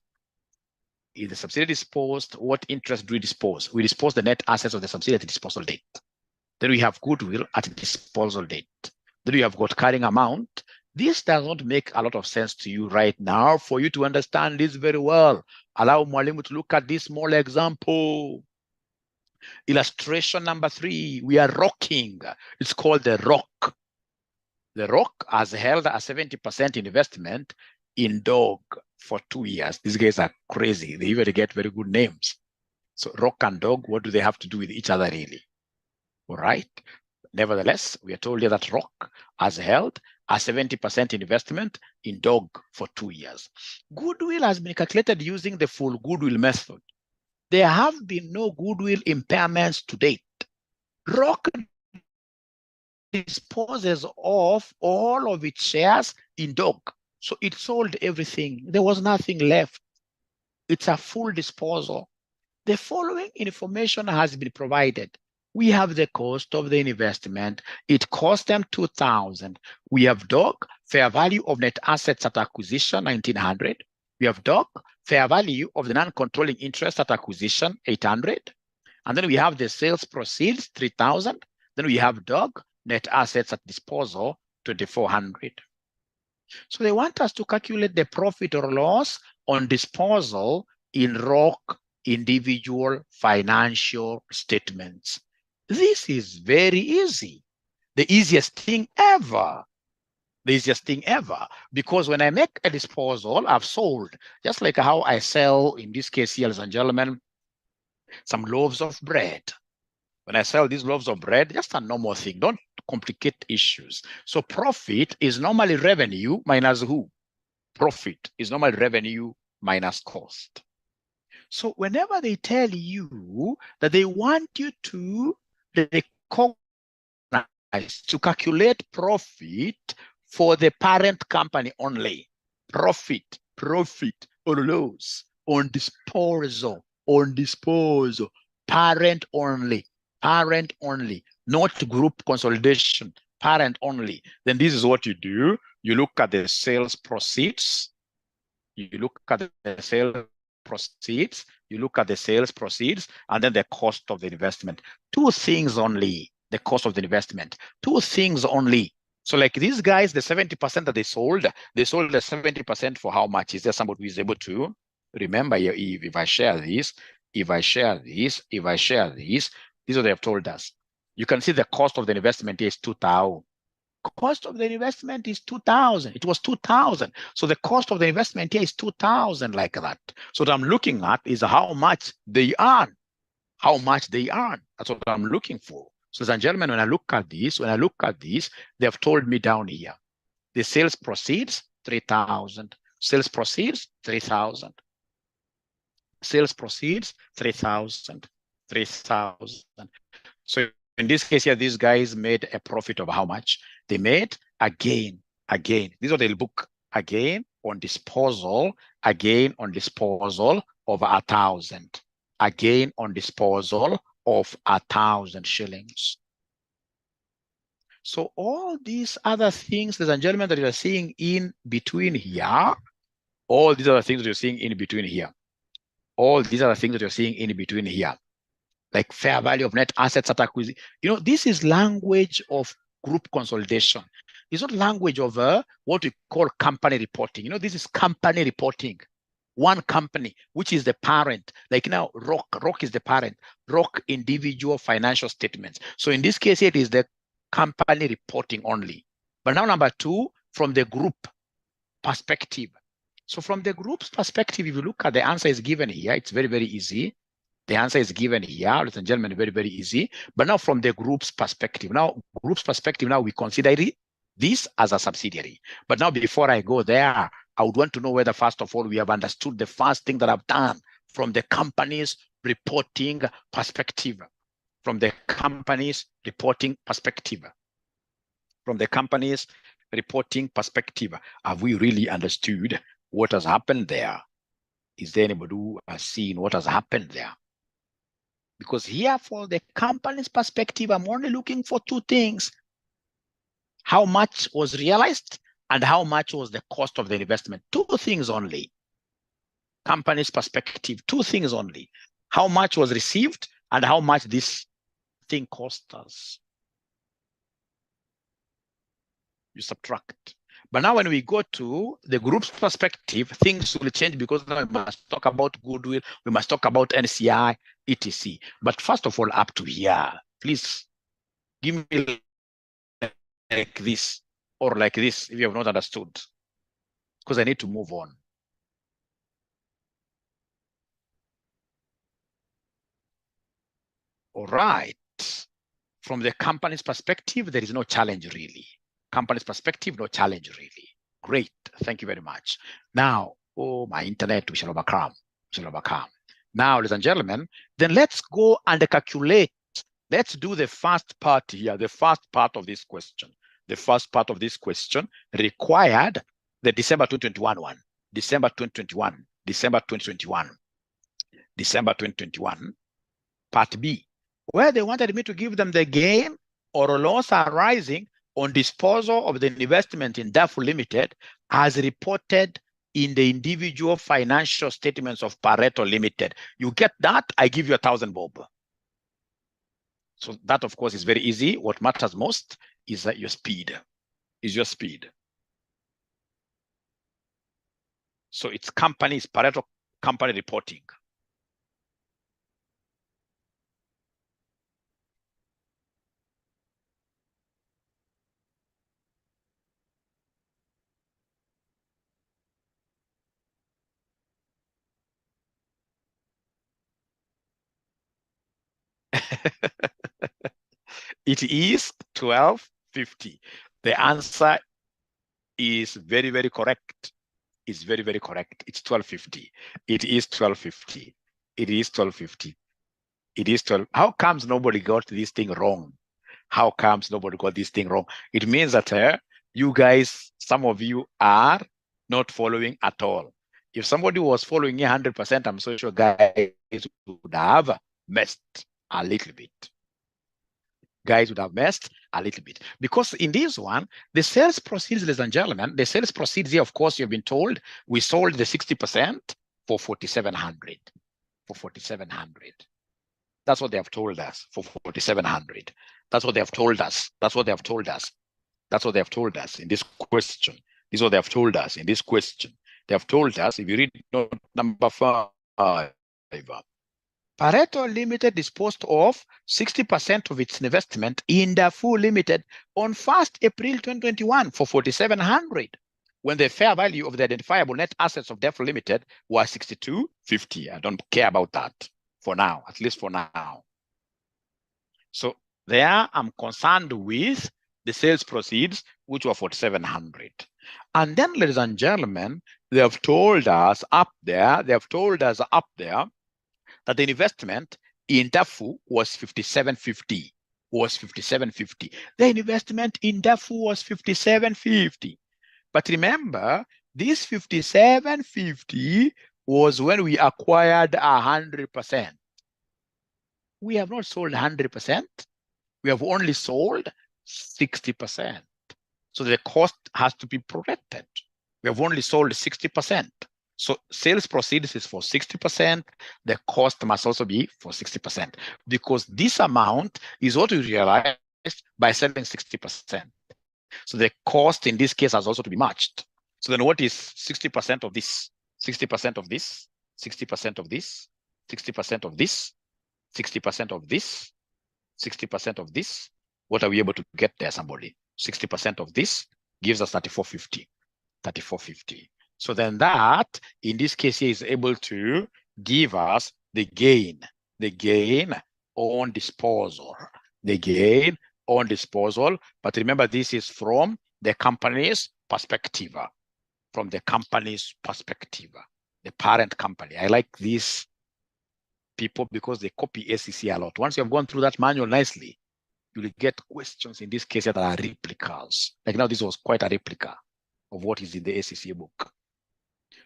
S2: In the subsidiary disposed, what interest do we dispose? We dispose the net assets of the subsidiary at disposal date. Then we have goodwill at disposal date. Then we have got carrying amount. This does not make a lot of sense to you right now. For you to understand this very well, allow Mwalimu to look at this small example. Illustration number 3, we are rocking. It's called the rock. The rock has held a 70% investment in dog for 2 years. These guys are crazy. They even get very good names. So rock and dog, what do they have to do with each other really? All right. Nevertheless, we are told here that rock has held a 70% investment in dog for 2 years. Goodwill has been calculated using the full goodwill method. There have been no goodwill impairments to date. Rock disposes of all of its shares in dog. So it sold everything. There was nothing left. It's a full disposal. The following information has been provided. We have the cost of the investment. It cost them 2,000. We have dog, fair value of net assets at acquisition, 1,900. We have dog, fair value of the non-controlling interest at acquisition, 800. And then we have the sales proceeds, 3,000. Then we have dog, net assets at disposal, 2,400. So they want us to calculate the profit or loss on disposal in ROC individual financial statements. This is very easy. The easiest thing ever. The easiest thing ever. Because when I make a disposal, I've sold, just like how I sell, in this case here, ladies and gentlemen, some loaves of bread. When I sell these loaves of bread, just a normal thing. Don't complicate issues. So profit is normally revenue minus who? Profit is normally revenue minus cost. So whenever they tell you that they want you to recognize, to calculate profit for the parent company only, profit or loss on disposal, parent only, not group consolidation, parent only, then this is what you do. You look at the sales proceeds, and then the cost of the investment. Two things only, the cost of the investment. Two things only. So like these guys, the 70% that they sold the 70% for how much? Is there somebody who is able to remember here? If I share this, this is what they have told us. You can see the cost of the investment is 2,000. Cost of the investment is 2,000. It was 2,000. So the cost of the investment here is 2,000, like that. So what I'm looking at is how much they earn. How much they earn. That's what I'm looking for. So, ladies and gentlemen, when I look at this, they have told me down here, the sales proceeds 3,000. Sales proceeds, 3,000. Sales proceeds, 3,000. 3,000. So in this case here, these guys made a profit of how much? They made a gain. This is what they'll book. A gain on disposal. A gain on disposal of 1,000. A gain on disposal of 1,000 shillings. So all these other things, ladies and gentlemen, that you are seeing in between here, all these other things that you're seeing in between here, all these other things that you're seeing in between here, like fair value of net assets at acquisition. This is language of group consolidation. It's not language of what we call company reporting. This is company reporting. One company, which is the parent. Like now, ROC is the parent. ROC individual financial statements. So in this case, it is the company reporting only. But now number two, from the group perspective. So from the group's perspective, if you look at the answer is given here, it's very, very easy. The answer is given here, ladies and gentlemen, very, very easy. But now from the group's perspective, now we consider this as a subsidiary. But now before I go there, I would want to know whether, first of all, we have understood the first thing that I've done from the company's reporting perspective. From the company's reporting perspective. From the company's reporting perspective, have we really understood what has happened there? Is there anybody who has seen what has happened there? Because here, for the company's perspective, I'm only looking for two things. How much was realized and how much was the cost of the investment? Two things only. Company's perspective, two things only. How much was received and how much this thing cost us. You subtract. But now when we go to the group's perspective, things will change because now we must talk about goodwill, we must talk about NCI, etc. But first of all, up to here, please give me like this or like this if you have not understood, because I need to move on. All right. From the company's perspective, there is no challenge really. Company's perspective, no challenge really. Great. Thank you very much. Now, oh, my internet, we shall overcome. Now, ladies and gentlemen, then let's go and calculate. Let's do the first part here, the first part of this question. The first part of this question required the December 2021 one. December 2021. December 2021. December 2021. Part B, where they wanted me to give them the gain or loss arising on disposal of the investment in Darfur Limited as reported in the individual financial statements of Pareto Limited. You get that? I give you 1,000 bob. So that, of course, is very easy. What matters most is that your speed. So it's Pareto company reporting. It is 1250. The answer is very, very correct. It's very, very correct. It's 1250. It is 1250. It is 1250. It is 12. How comes nobody got this thing wrong? How comes nobody got this thing wrong? It means that you guys, some of you are not following at all. If somebody was following 100%, I'm so sure guys would have messed a little bit. Because in this one, the sales proceeds, ladies and gentlemen, the sales proceeds here, of course, you've been told we sold the 60% for 4,700. For 4,700. That's what they have told us, for 4,700. That's what they have told us. That's what they have told us. That's what they have told us in this question. This is what they have told us in this question. They have told us, if you read note number 5, Pareto Limited disposed of 60% of its investment in Darfur Limited on 1st April 2021 for 4,700, when the fair value of the identifiable net assets of Darfur Limited was 6250. I don't care about that for now, at least for now. So there I'm concerned with the sales proceeds, which were 4,700. And then, ladies and gentlemen, they have told us up there that the investment in DAFU was 5750. The investment in DAFU was 5750. But remember, this 5750 was when we acquired 100%. We have not sold 100%. We have only sold 60%. So the cost has to be protected. We have only sold 60%. So sales proceeds is for 60%. The cost must also be for 60%, because this amount is what we realized by selling 60%. So the cost in this case has also to be matched. So then what is 60% of this? 60% of this, 60% of this, 60% of this, 60% of this, 60% of this. What are we able to get there, somebody? 60% of this gives us 3450. 3450. So then that, in this case here, is able to give us the gain on disposal. The gain on disposal. But remember, this is from the company's perspective. From the company's perspective, the parent company. I like these people because they copy SEC a lot. Once you have gone through that manual nicely, you will get questions in this case that are replicas. Like now, this was quite a replica of what is in the SEC book.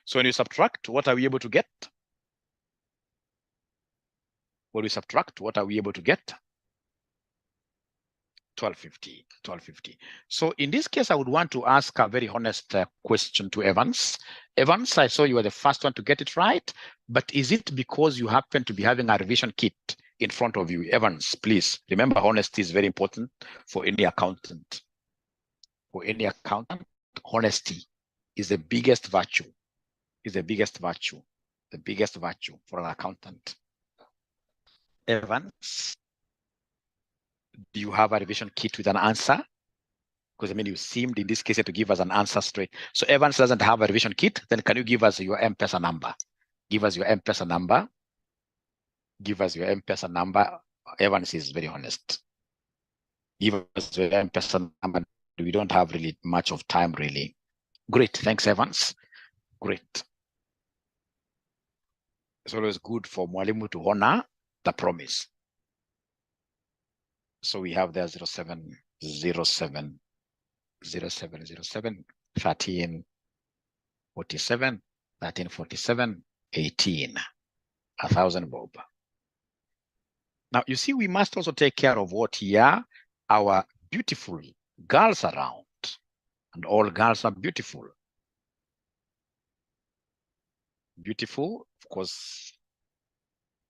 S2: So when you subtract, what are we able to get? When we subtract, what are we able to get? 1250. So in this case, I would want to ask a very honest question to Evans. Evans, I saw you were the first one to get it right, but is it because you happen to be having a revision kit in front of you? Evans, please remember, honesty is very important for any accountant. For any accountant, honesty is the biggest virtue. The biggest virtue for an accountant. Evans, do you have a revision kit with an answer? Because I mean, you seemed in this case to give us an answer straight. So Evans doesn't have a revision kit. Then can you give us your M-Pesa number? Give us your M-Pesa number. Give us your M-Pesa number. Evans is very honest. Give us your M-Pesa number. We don't have really much of time, really. Great. Thanks, Evans. Great. It's always good for Mwalimu to honor the promise. So we have there 0707 1347 18 1,000 bob. Now you see, we must also take care of what here our beautiful girls around, and all girls are beautiful. Beautiful, of course,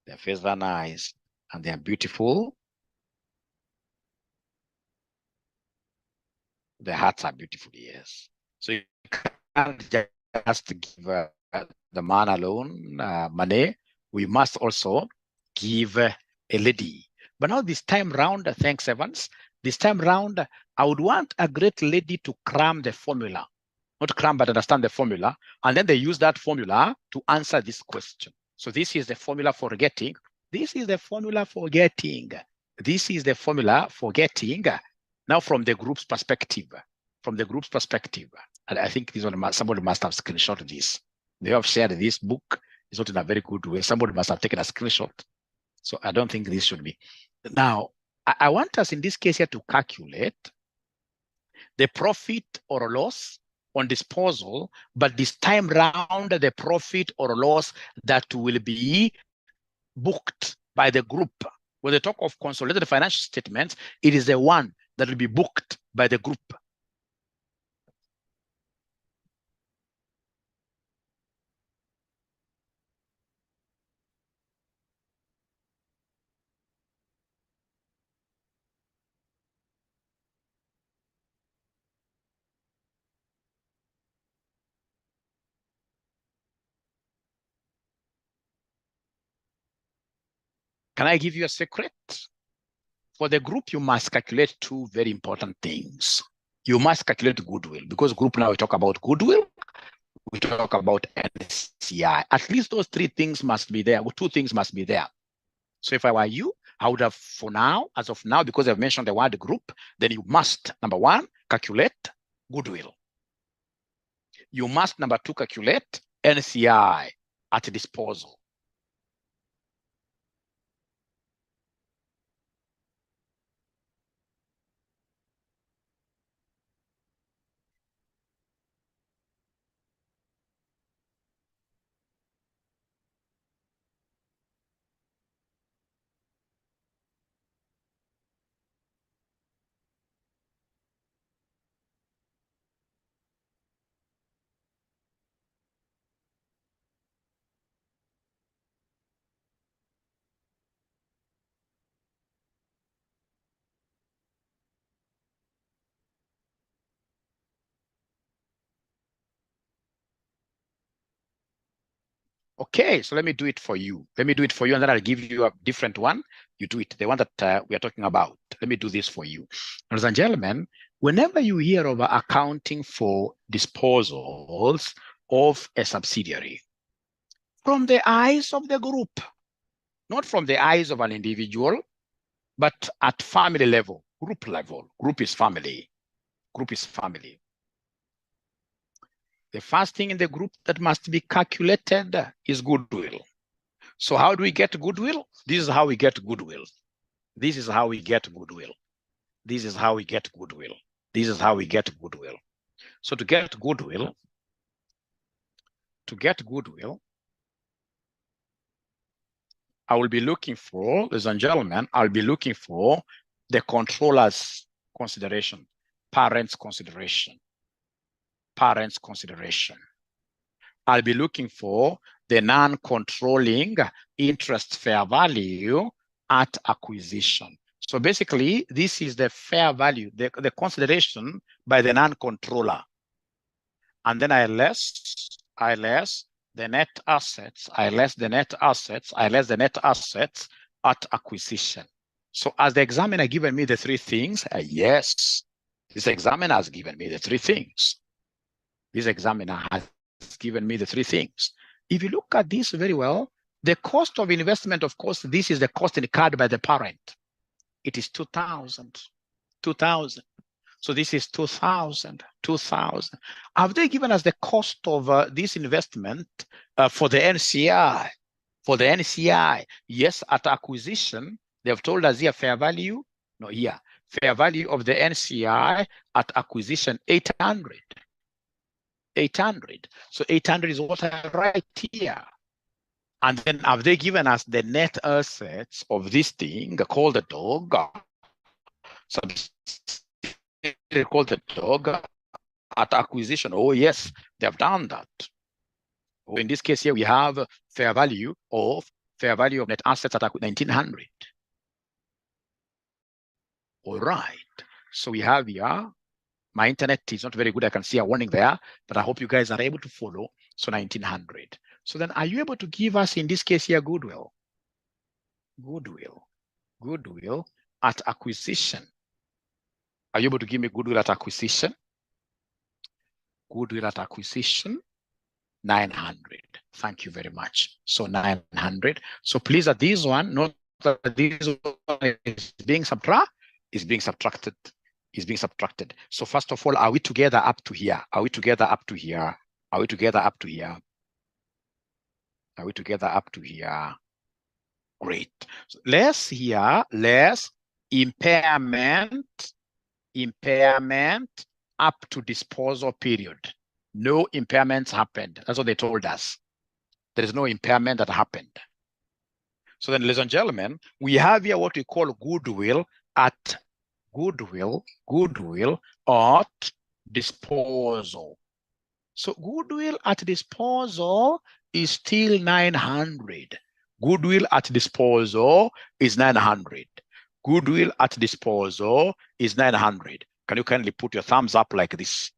S2: their faces are nice and they are beautiful. The hearts are beautiful, yes. So you can't just give the man alone money. We must also give a lady. But now this time round, thanks Evans, this time round, I would want a great lady to cram the formula. Not cram, but understand the formula. And then they use that formula to answer this question. So this is the formula for getting. This is the formula for getting. This is the formula for getting. Now, from the group's perspective, and I think this one, somebody must have screenshot this. They have shared this book. It's not in a very good way. Somebody must have taken a screenshot. So I don't think this should be. Now, I want us in this case here to calculate the profit or loss on disposal, but this time round, the profit or loss that will be booked by the group. When they talk of consolidated financial statements, it is the one that will be booked by the group. Can I give you a secret? For the group, you must calculate two very important things. You must calculate goodwill, because group now we talk about goodwill, we talk about NCI. At least those three things must be there. Two things must be there. So if I were you, I would have, for now, as of now, because I've mentioned the word group, then you must, number one, calculate goodwill. you must, number two, calculate NCI at disposal. Okay, so let me do it for you. Let me do it for you, and then I'll give you a different one. You do it, the one that we are talking about. Let me do this for you. Ladies and gentlemen, whenever you hear of accounting for disposals of a subsidiary, from the eyes of the group, not from the eyes of an individual, but at family level, group level. Group is family. Group is family. The first thing in the group that must be calculated is goodwill. So how do we get goodwill? This is how we get goodwill. This is how we get goodwill. This is how we get goodwill. This is how we get goodwill. So to get goodwill, I will be looking for, ladies and gentlemen, I'll be looking for the controller's consideration, parents' consideration. Parents' consideration. I'll be looking for the non-controlling interest fair value at acquisition. So basically, this is the fair value, the consideration by the non-controller. And then I less the net assets, I less the net assets at acquisition. So as the examiner given me the three things, yes, this examiner has given me the three things. This examiner has given me the three things. If you look at this very well, the cost of investment, of course, this is the cost incurred by the parent. It is 2,000. So this is 2,000. Have they given us the cost of this investment for the NCI? For the NCI, yes, at acquisition, they've told us here fair value. No, here, fair value of the NCI at acquisition, 800. 800. So 800 is what I write here. And then have they given us the net assets of this thing called the dog? Called the dog at acquisition. Oh, yes, they have done that. In this case here, we have fair value of net assets at 1900. All right. So we have here, my internet is not very good. I can see a warning there, but I hope you guys are able to follow. So 1900. So then are you able to give us, in this case here, goodwill? Goodwill at acquisition. Are you able to give me goodwill at acquisition? Goodwill at acquisition, 900. Thank you very much. So 900. So please, at this one, note that this one is being subtracted. Is being subtracted. So first of all, are we together up to here? Are we together up to here? Are we together up to here? Are we together up to here? Great. So less impairment up to disposal period. No impairments happened. That's what they told us. There is no impairment that happened. So then, ladies and gentlemen, we have here what we call goodwill at disposal. So goodwill at disposal is still 900. Goodwill at disposal is 900. Goodwill at disposal is 900. Can you kindly put your thumbs up like this?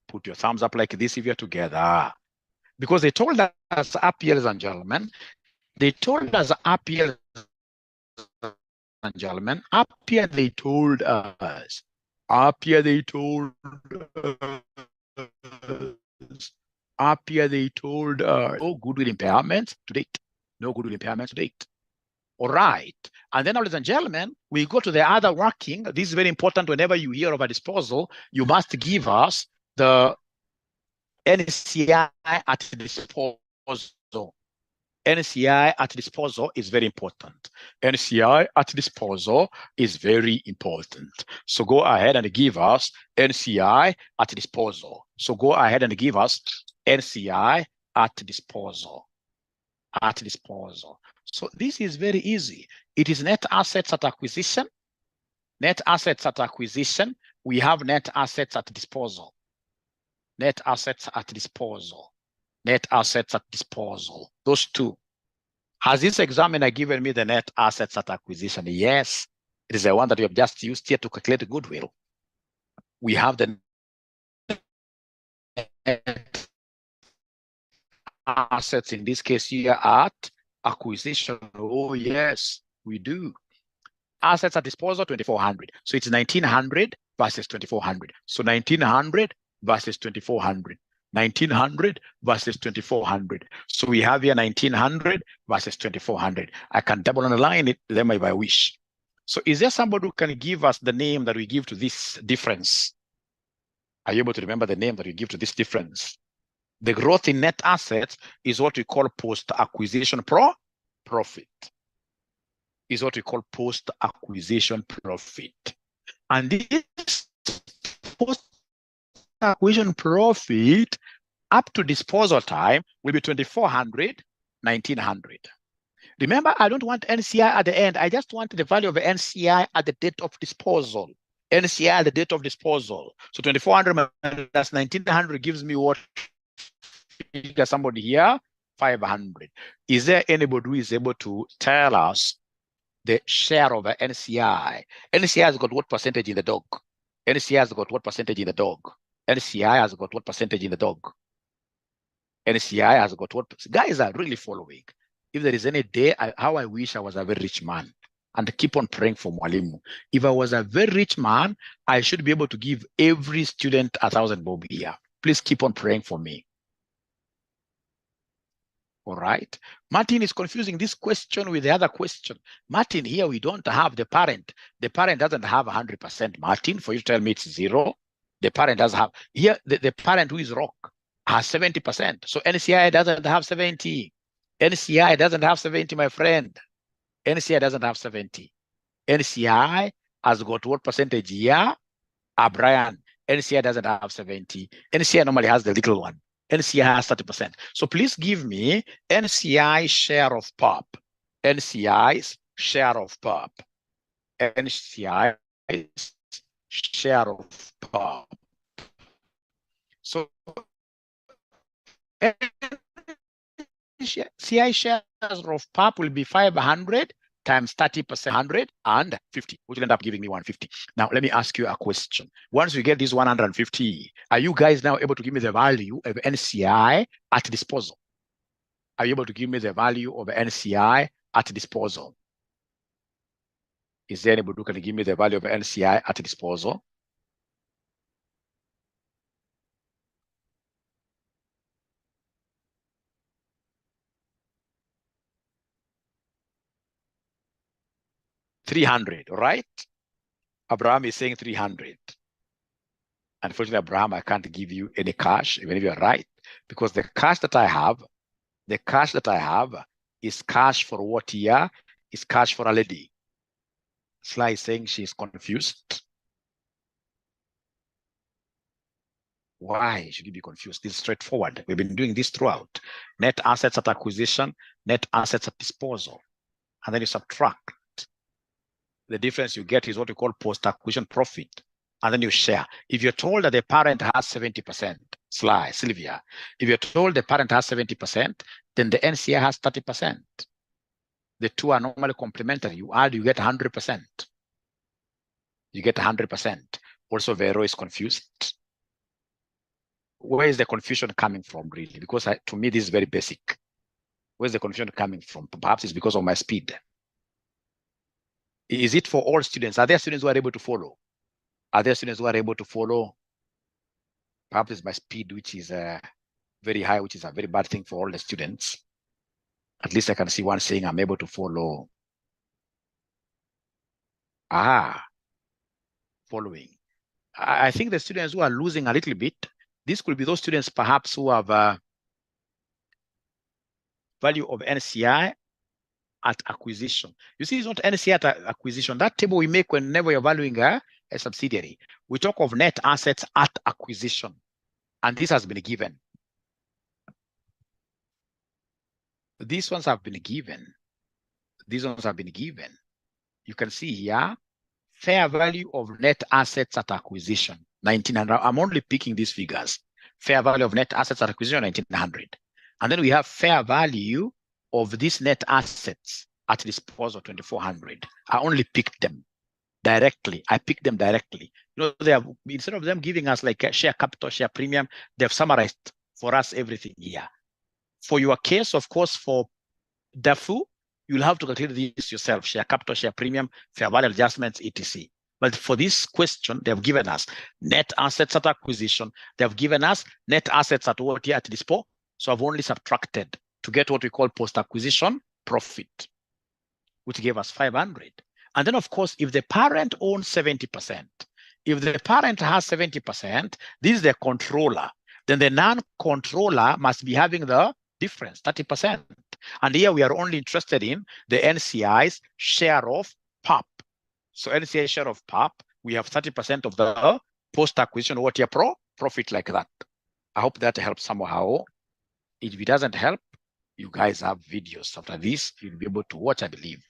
S2: Put your thumbs up like this if you're together. Because they told us up here, ladies and gentlemen, they told us up here, and gentlemen, up here they told us, oh, goodwill impairment to date. No goodwill impairment to date. All right. And then, ladies and gentlemen, we go to the other working. This is very important. Whenever you hear of a disposal, you must give us the NCI at disposal. NCI at disposal is very important. NCI at disposal is very important. So go ahead and give us NCI at disposal. So go ahead and give us NCI at disposal. At disposal. So this is very easy. It is net assets at acquisition. Net assets at acquisition. We have net assets at disposal. Net assets at disposal. Net assets at disposal. Those two. Has this examiner given me the net assets at acquisition? Yes. It is the one that we have just used here to calculate goodwill. We have the net assets in this case here at acquisition. Oh, yes, we do. Assets at disposal, 2,400. So it's 1,900 versus 2,400. So 1,900 versus 2,400. 1,900 versus 2,400. So we have here 1,900 versus 2,400. I can double underline it, them if I wish. So is there somebody who can give us the name that we give to this difference? Are you able to remember the name that we give to this difference? The growth in net assets is what we call post-acquisition profit. Is what we call post-acquisition profit. And this post-acquisition profit up to disposal time will be 2,400, 1,900. Remember, I don't want NCI at the end. I just want the value of the NCI at the date of disposal. NCI at the date of disposal. So 2,400 minus 1,900 gives me what? Somebody here, 500. Is there anybody who is able to tell us the share of the NCI? NCI has got what percentage in the dog? NCI has got what percentage in the dog? NCI has got what percentage in the dog? NCI has got what? Guys are really following. If there is any day, how I wish I was a very rich man and keep on praying for Mwalimu. If I was a very rich man, I should be able to give every student 1,000 bob here. Please keep on praying for me. All right. Martin is confusing this question with the other question. Martin, here we don't have the parent. The parent doesn't have 100%. Martin, for you to tell me it's 0, the parent does have. Here, the parent who is Rock has 70%. So NCI doesn't have 70. NCI doesn't have 70, my friend. NCI doesn't have 70. NCI has got what percentage here? Brian, NCI doesn't have 70. NCI normally has the little one. NCI has 30%. So please give me NCI share of POP. NCI's share of POP. NCI share of POP. So NCI shares of POP will be 500 times 30%, 150, which will end up giving me 150. Now, let me ask you a question. Once we get this 150, are you guys now able to give me the value of NCI at disposal? Are you able to give me the value of NCI at disposal? Is there anybody who can give me the value of NCI at disposal? $300, right? Abraham is saying 300. Unfortunately, Abraham, I can't give you any cash, even if you're right, because the cash that I have is cash for what year? Is cash for a lady. Sly is saying she's confused. Why should you be confused? This is straightforward. We've been doing this throughout. Net assets at acquisition, net assets at disposal. And then you subtract. The difference you get is what we call post-acquisition profit. And then you share. If you're told that the parent has 70%, Sylvia, if you're told the parent has 70%, then the NCI has 30%. The two are normally complementary. You add, you get 100%. You get 100%. Also, Vero is confused. Where is the confusion coming from, really? Because to me, this is very basic. Where's the confusion coming from? Perhaps it's because of my speed. Is it for all students? Are there students who are able to follow? Are there students who are able to follow? Perhaps it's my speed, which is very high, which is a very bad thing for all the students. At least I can see one saying I'm able to follow. Following. I think the students who are losing a little bit This could be those students perhaps who have a value of NCI at acquisition. You see, it's not NCI at acquisition. That table we make whenever you're valuing a subsidiary. We talk of net assets at acquisition, and this has been given. These ones have been given. These ones have been given. You can see here, fair value of net assets at acquisition, 1900. I'm only picking these figures. Fair value of net assets at acquisition, 1900. And then we have fair value of these net assets at disposal, 2400. I only picked them directly. I picked them directly. You know, they have, instead of them giving us like a share capital, share premium, they've summarized for us everything here. For your case, of course, for DAFU, you'll have to calculate this yourself, share capital, share premium, fair value adjustments, etc. But for this question, they've given us net assets at acquisition. They've given us net assets at what here at disposal. So I've only subtracted to get what we call post-acquisition profit, which gave us 500. And then, of course, if the parent owns 70%, if the parent has 70%, this is the controller. Then the non-controller must be having the difference, 30%. And here we are only interested in the NCI's share of PAP. So NCI share of PAP, we have 30% of the post-acquisition what year profit like that. I hope that helps somehow. If it doesn't help, you guys have videos after this. You'll be able to watch, I believe.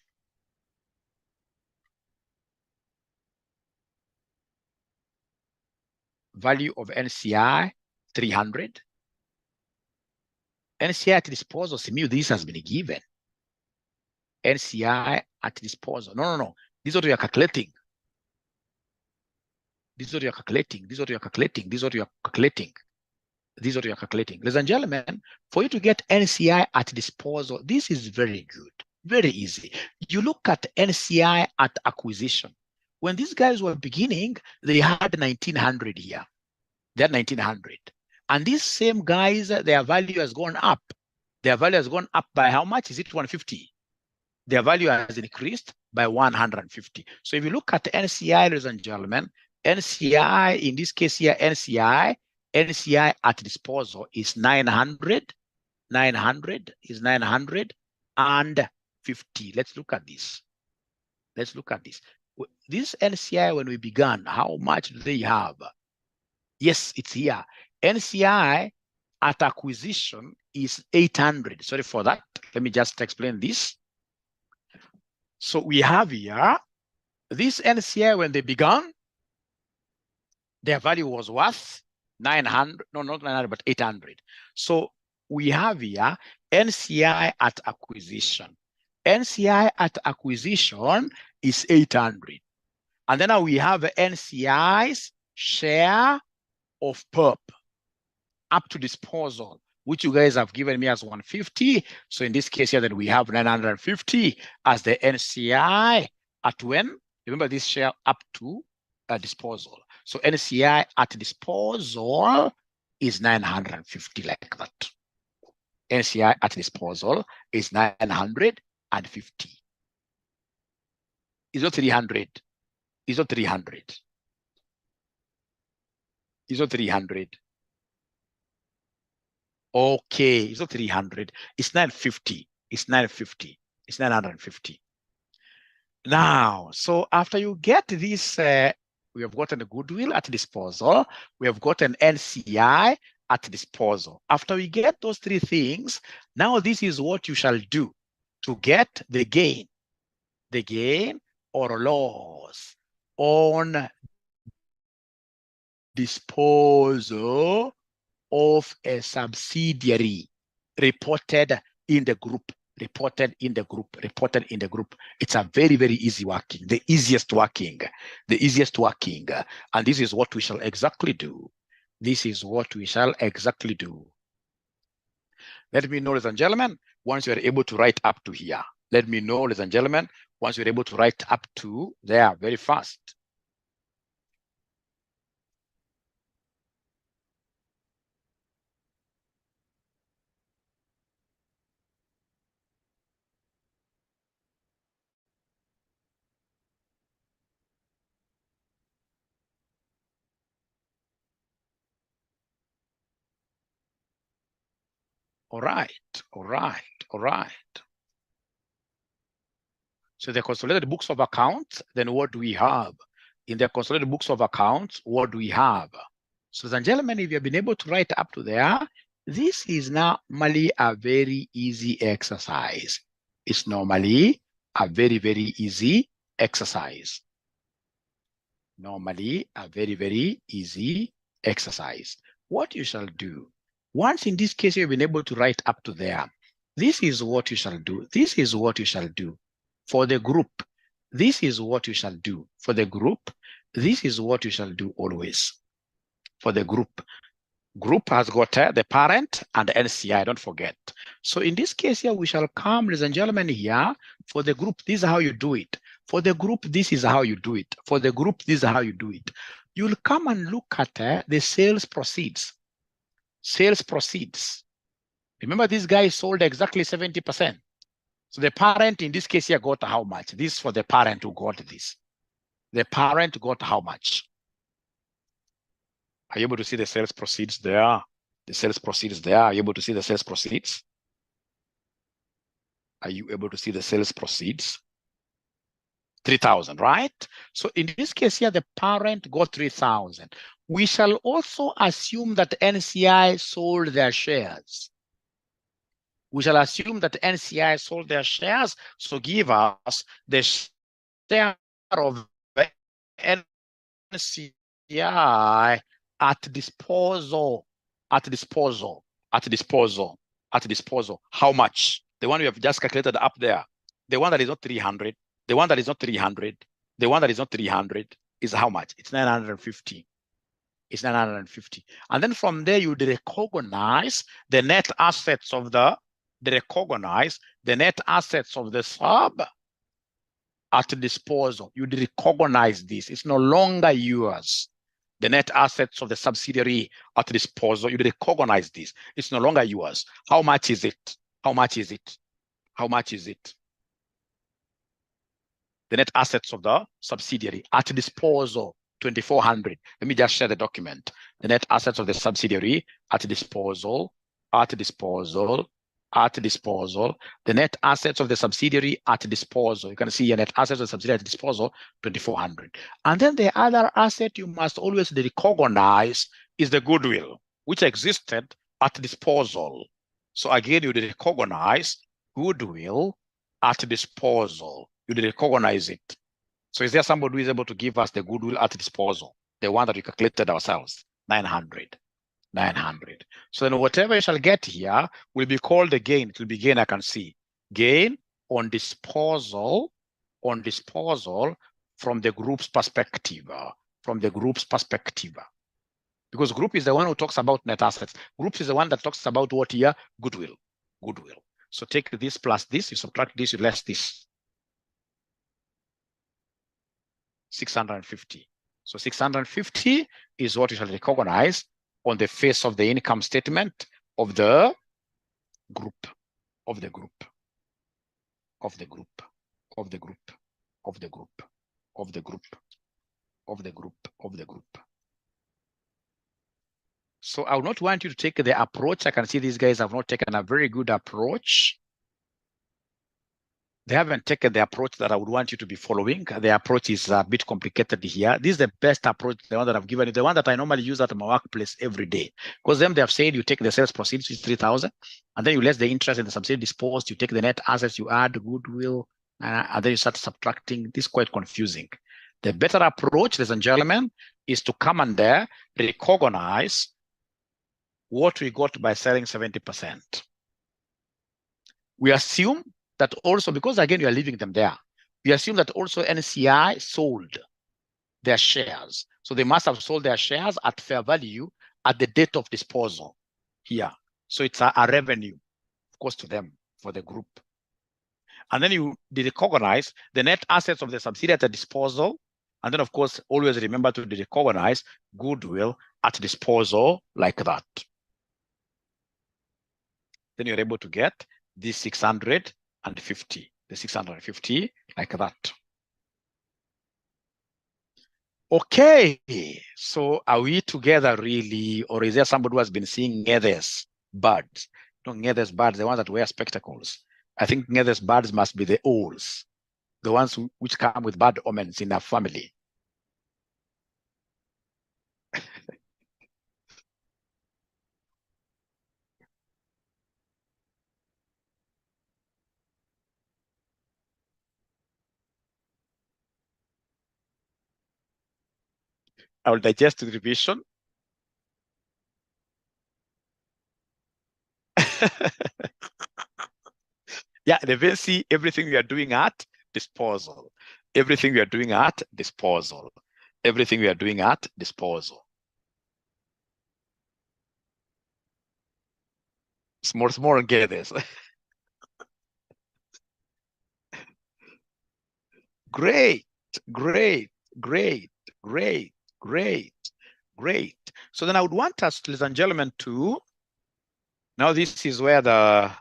S2: Value of NCI, 300. NCI at disposal, CMU, this has been given. NCI at disposal. No. This is what we are calculating. This is what you are calculating. This is what you are calculating. This is what you are calculating. This is what you are calculating. Ladies and gentlemen, for you to get NCI at disposal, this is very good. Very easy. You look at NCI at acquisition. When these guys were beginning, they had 1900 here. They had 1900. And these same guys, their value has gone up. Their value has gone up by how much? Is it 150? Their value has increased by 150. So if you look at NCI, ladies and gentlemen, NCI, in this case here, NCI at disposal is 900. 900 is 950. Let's look at this. Let's look at this. This NCI, when we began, how much do they have? Yes, it's here. NCI at acquisition is 800. Sorry for that. Let me just explain this. So we have here, this NCI, when they began, their value was worth 900, no, not 900, but 800. So we have here NCI at acquisition. NCI at acquisition is 800. And then now we have NCI's share of PERP up to disposal, which you guys have given me as 150. So in this case here, then we have 950 as the NCI at when? Remember this share up to disposal. So NCI at disposal is 950 like that. NCI at disposal is 950. Is not 300. Is not 300. Is not 300. Okay, it's not 300. It's 950. It's 950. It's 950. Now, so after you get this, we have gotten a goodwill at disposal. We have got an NCI at disposal. After we get those three things, now this is what you shall do to get the gain or loss on disposal of a subsidiary reported in the group. It's a very, very easy working, the easiest working. And this is what we shall exactly do. This is what we shall exactly do. Let me know, ladies and gentlemen, once you are able to write up to here. Let me know, ladies and gentlemen, once you're able to write up to there very fast. All right. So the consolidated books of accounts, then what do we have? In the consolidated books of accounts, what do we have? So ladies and gentlemen, if you have been able to write up to there, this is normally a very easy exercise. It's normally a very, very easy exercise. Normally a very, very easy exercise. What you shall do, once in this case you've been able to write up to there, this is what you shall do. This is what you shall do. For the group, this is what you shall do. For the group, this is what you shall do always. For the group has got the parent and the NCI, don't forget. So in this case here, we shall come, ladies and gentlemen, here. For the group, this is how you do it. For the group, this is how you do it. For the group, this is how you do it. You'll come and look at the sales proceeds. Sales proceeds. Remember, this guy sold exactly 70%. So the parent in this case here got how much? This is for the parent who got this. The parent got how much? Are you able to see the sales proceeds there? The sales proceeds there. Are you able to see the sales proceeds? Are you able to see the sales proceeds? 3,000, right? So in this case here, the parent got 3,000. We shall also assume that NCI sold their shares. We shall assume that NCI sold their shares. So give us the share of NCI at disposal. How much? The one we have just calculated up there. The one that is not 300. The one that is not 300. The one that is not 300 is how much? It's 950. It's 950. And then from there, you recognize the net assets of the sub at disposal. You recognize this. It's no longer yours. The net assets of the subsidiary at disposal, you recognize this. It's no longer yours. How much is it? How much is it? How much is it? The net assets of the subsidiary at disposal, 2,400. Let me just share the document. The net assets of the subsidiary at disposal. The net assets of the subsidiary at disposal. You can see your net assets of the subsidiary at disposal, 2,400. And then the other asset you must always recognize is the goodwill, which existed at disposal. So again, you recognize goodwill at disposal. You recognize it. So is there somebody who is able to give us the goodwill at disposal? The one that we calculated ourselves, 900. 900. So then whatever you shall get here will be called the gain. It will be gain, I can see. Gain on disposal from the group's perspective. Because group is the one who talks about net assets. Group is the one that talks about what here? Goodwill. So take this plus this, you subtract this, you less this. 650. So 650 is what you shall recognize on the face of the income statement of the group. So I would not want you to take the approach. I can see these guys have not taken a very good approach. They haven't taken the approach that I would want you to be following. The approach is a bit complicated here. This is the best approach, the one that I've given you, the one that I normally use at my workplace every day. Because then they have said you take the sales proceeds, which is 3,000, and then you less the interest in the subsidiary disposed, you take the net assets, you add goodwill, and then you start subtracting. This is quite confusing. The better approach, ladies and gentlemen, is to come and there, recognize what we got by selling 70%. We assume that also, because again, you are leaving them there, we assume that also NCI sold their shares. So they must have sold their shares at fair value at the date of disposal here. So it's a revenue, of course, to them, for the group. And then you recognize the net assets of the subsidiary at the disposal. And then, of course, always remember to recognize goodwill at disposal like that. Then you're able to get this 650, the 650 like that. Okay, so are we together really, or is there somebody who has been seeing others? But No, Gather's birds, the ones that wear spectacles. I think Gather's birds must be the owls, the ones which come with bad omens in their family. I will digest the revision. Yeah, they will see everything we are doing at disposal. Everything we are doing at disposal. Everything we are doing at disposal. Small and get this. Great, great, great, great, great, great. So then I would want us, ladies and gentlemen, to, now this is where the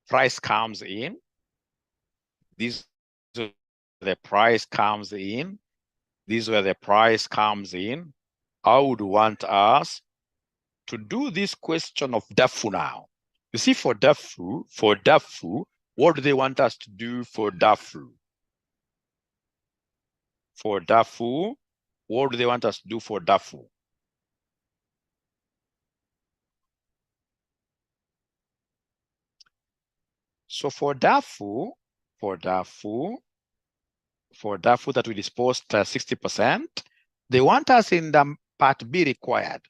S2: price comes in. This is where the price comes in. This is where the price comes in. I would want us to do this question of DAFU now. You see, for DAFU, what do they want us to do for DAFU? For DAFU, what do they want us to do for DAFU? So for DAFU that we disposed 60%, they want us in the part B required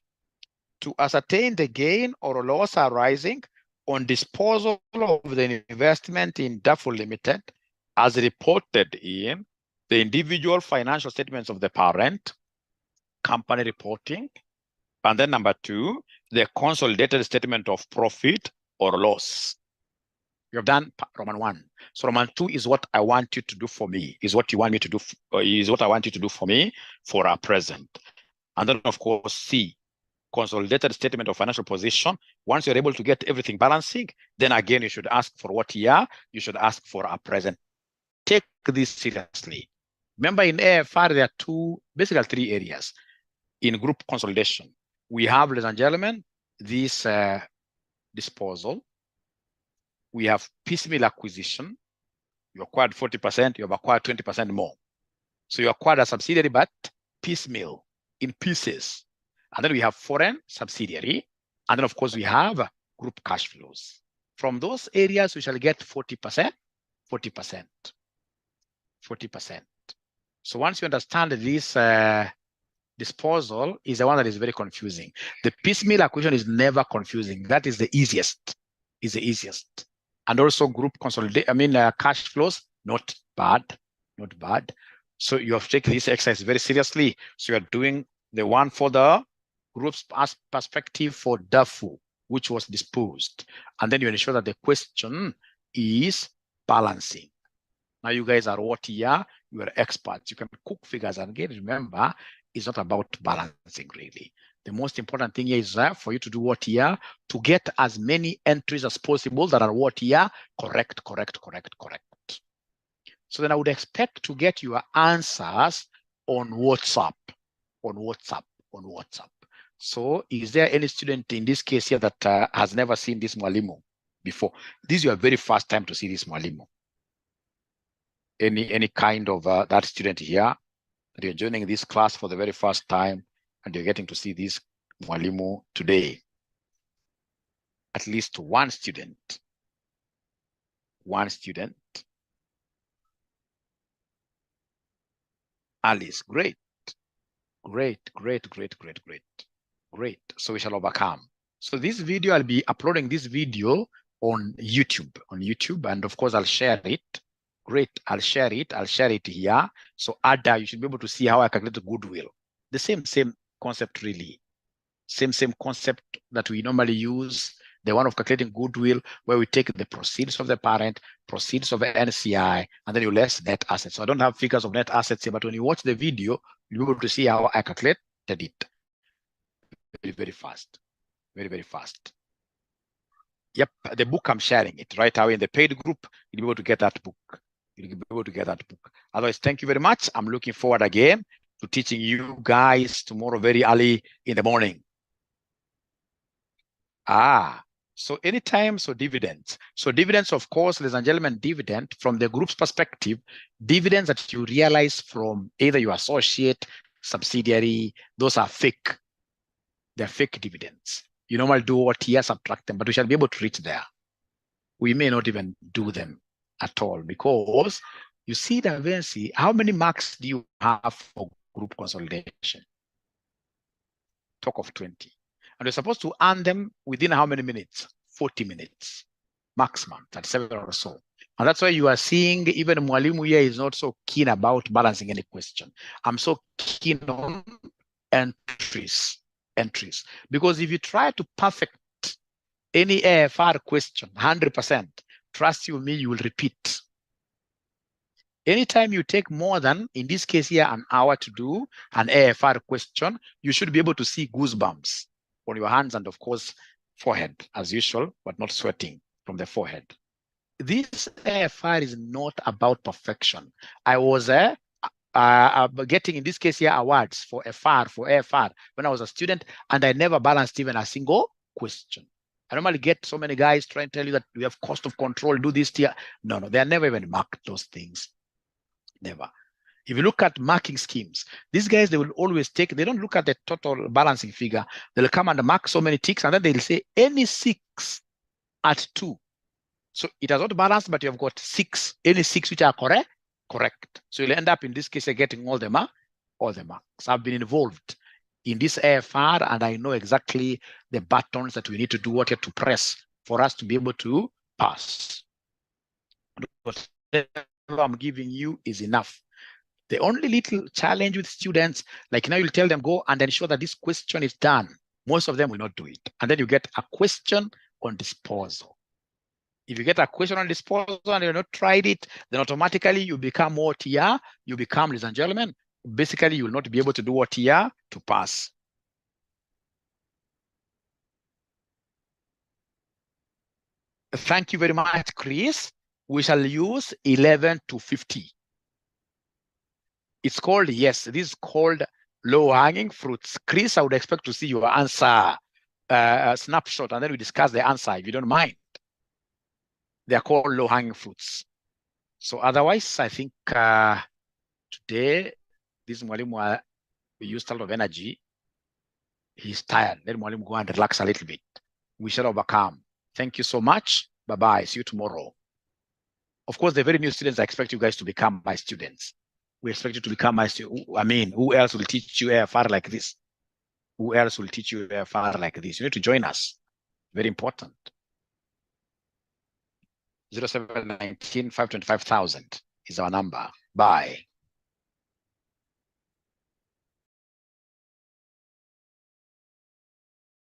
S2: to ascertain the gain or loss arising on disposal of the investment in DAFU Limited as reported in the individual financial statements of the parent company reporting. And then number 2, the consolidated statement of profit or loss. You have done Roman 1. So Roman 2 is what I want you to do for me, is what you want me to do, is what I want you to do for me for our present. And then of course, C, consolidated statement of financial position. Once you're able to get everything balancing, then again, you should ask for what year, you should ask for our present. Take this seriously. Remember in AFR, there are basically 3 areas in group consolidation. We have, ladies and gentlemen, this disposal. We have piecemeal acquisition. You acquired 40%, you have acquired 20% more. So you acquired a subsidiary, but piecemeal, in pieces. And then we have foreign subsidiary. And then, of course, we have group cash flows. From those areas, we shall get 40%, 40%, 40%. So once you understand this disposal is the one that is very confusing. The piecemeal acquisition is never confusing. That is the easiest, is the easiest. And also group consolidation, cash flows, not bad, not bad. So you have taken this exercise very seriously. So you're doing the one for the group's perspective for DAFU, which was disposed. And then you ensure that the question is balancing. Now you guys are what here? You are experts. You can cook figures. And again, remember, it's not about balancing really. The most important thing is for you to do what here? To get as many entries as possible that are what here? Correct, correct, correct, correct. So then I would expect to get your answers on WhatsApp, on WhatsApp, on WhatsApp. So is there any student in this case here that has never seen this Mwalimu before? This is your very first time to see this Mwalimu. Any kind of that student here, that you're joining this class for the very first time and you're getting to see this Mwalimu today? At least one student. One student. Alice, great. Great, great, great, great, great. Great. So we shall overcome. So this video, I'll be uploading this video on YouTube, and of course I'll share it. Great, I'll share it here. So Ada, you should be able to see how I calculate the goodwill. The same concept really. Same concept that we normally use, the one of calculating goodwill, where we take the proceeds of the parent, proceeds of the NCI, and then you less net assets. So I don't have figures of net assets here, but when you watch the video, you'll be able to see how I calculated it. Very, very fast. Very, very fast. Yep, the book I'm sharing it right away in the paid group. You'll be able to get that book. You'll be able to get that book. Otherwise, thank you very much. I'm looking forward again to teaching you guys tomorrow very early in the morning. So anytime, so dividends. So dividends, of course, ladies and gentlemen, dividend from the group's perspective, dividends that you realize from either your associate, subsidiary, those are fake. They're fake dividends. You normally do OTR, subtract them, but we shall be able to reach there. We may not even do them at all because you see the vacancy, how many marks do you have for group consolidation? Talk of 20. And you're supposed to earn them within how many minutes? 40 minutes, maximum, 37 or so. And that's why you are seeing even Mwalimu here is not so keen about balancing any question. I'm so keen on entries. Because if you try to perfect any AFR question 100%, trust you me, you will repeat. Anytime you take more than, in this case here, an hour to do an AFR question, you should be able to see goosebumps on your hands and, of course, forehead, as usual, but not sweating from the forehead. This AFR is not about perfection. I was getting, in this case here, awards for AFR when I was a student, and I never balanced even a single question. I normally get so many guys trying to tell you that we have cost of control, do this here. No, they are never even marked those things. Never. If you look at marking schemes, these guys, they will always take, they don't look at the total balancing figure. They'll come and mark so many ticks, and then they'll say any 6 at 2. So it has not balanced, but you have got 6, any 6 which are correct. So you'll end up in this case getting all the marks. I've been involved in this AFR, and I know exactly the buttons that we need to do, what to press for us to be able to pass. Whatever I'm giving you is enough. The only little challenge with students, like now you'll tell them, go and ensure that this question is done. Most of them will not do it. And then you get a question on disposal. If you get a question on disposal and you've not tried it, then automatically you become OTR, you become, ladies and gentlemen, basically you will not be able to do OTR to pass. Thank you very much, Chris. We shall use 11 to 50. It's called, yes, this is called low-hanging fruits. Chris, I would expect to see your answer snapshot, and then we discuss the answer, if you don't mind. They're called low-hanging fruits. So otherwise, I think today, this Mwalimu, we used a lot of energy. He's tired. Let Mwalimu go and relax a little bit. We shall overcome. Thank you so much. Bye-bye. See you tomorrow. Of course, the very new students, I expect you guys to become my students. We expect you to become my students. I mean, who else will teach you AFR like this? Who else will teach you AFR like this? You need to join us. Very important. 0719 525,000 is our number. Bye.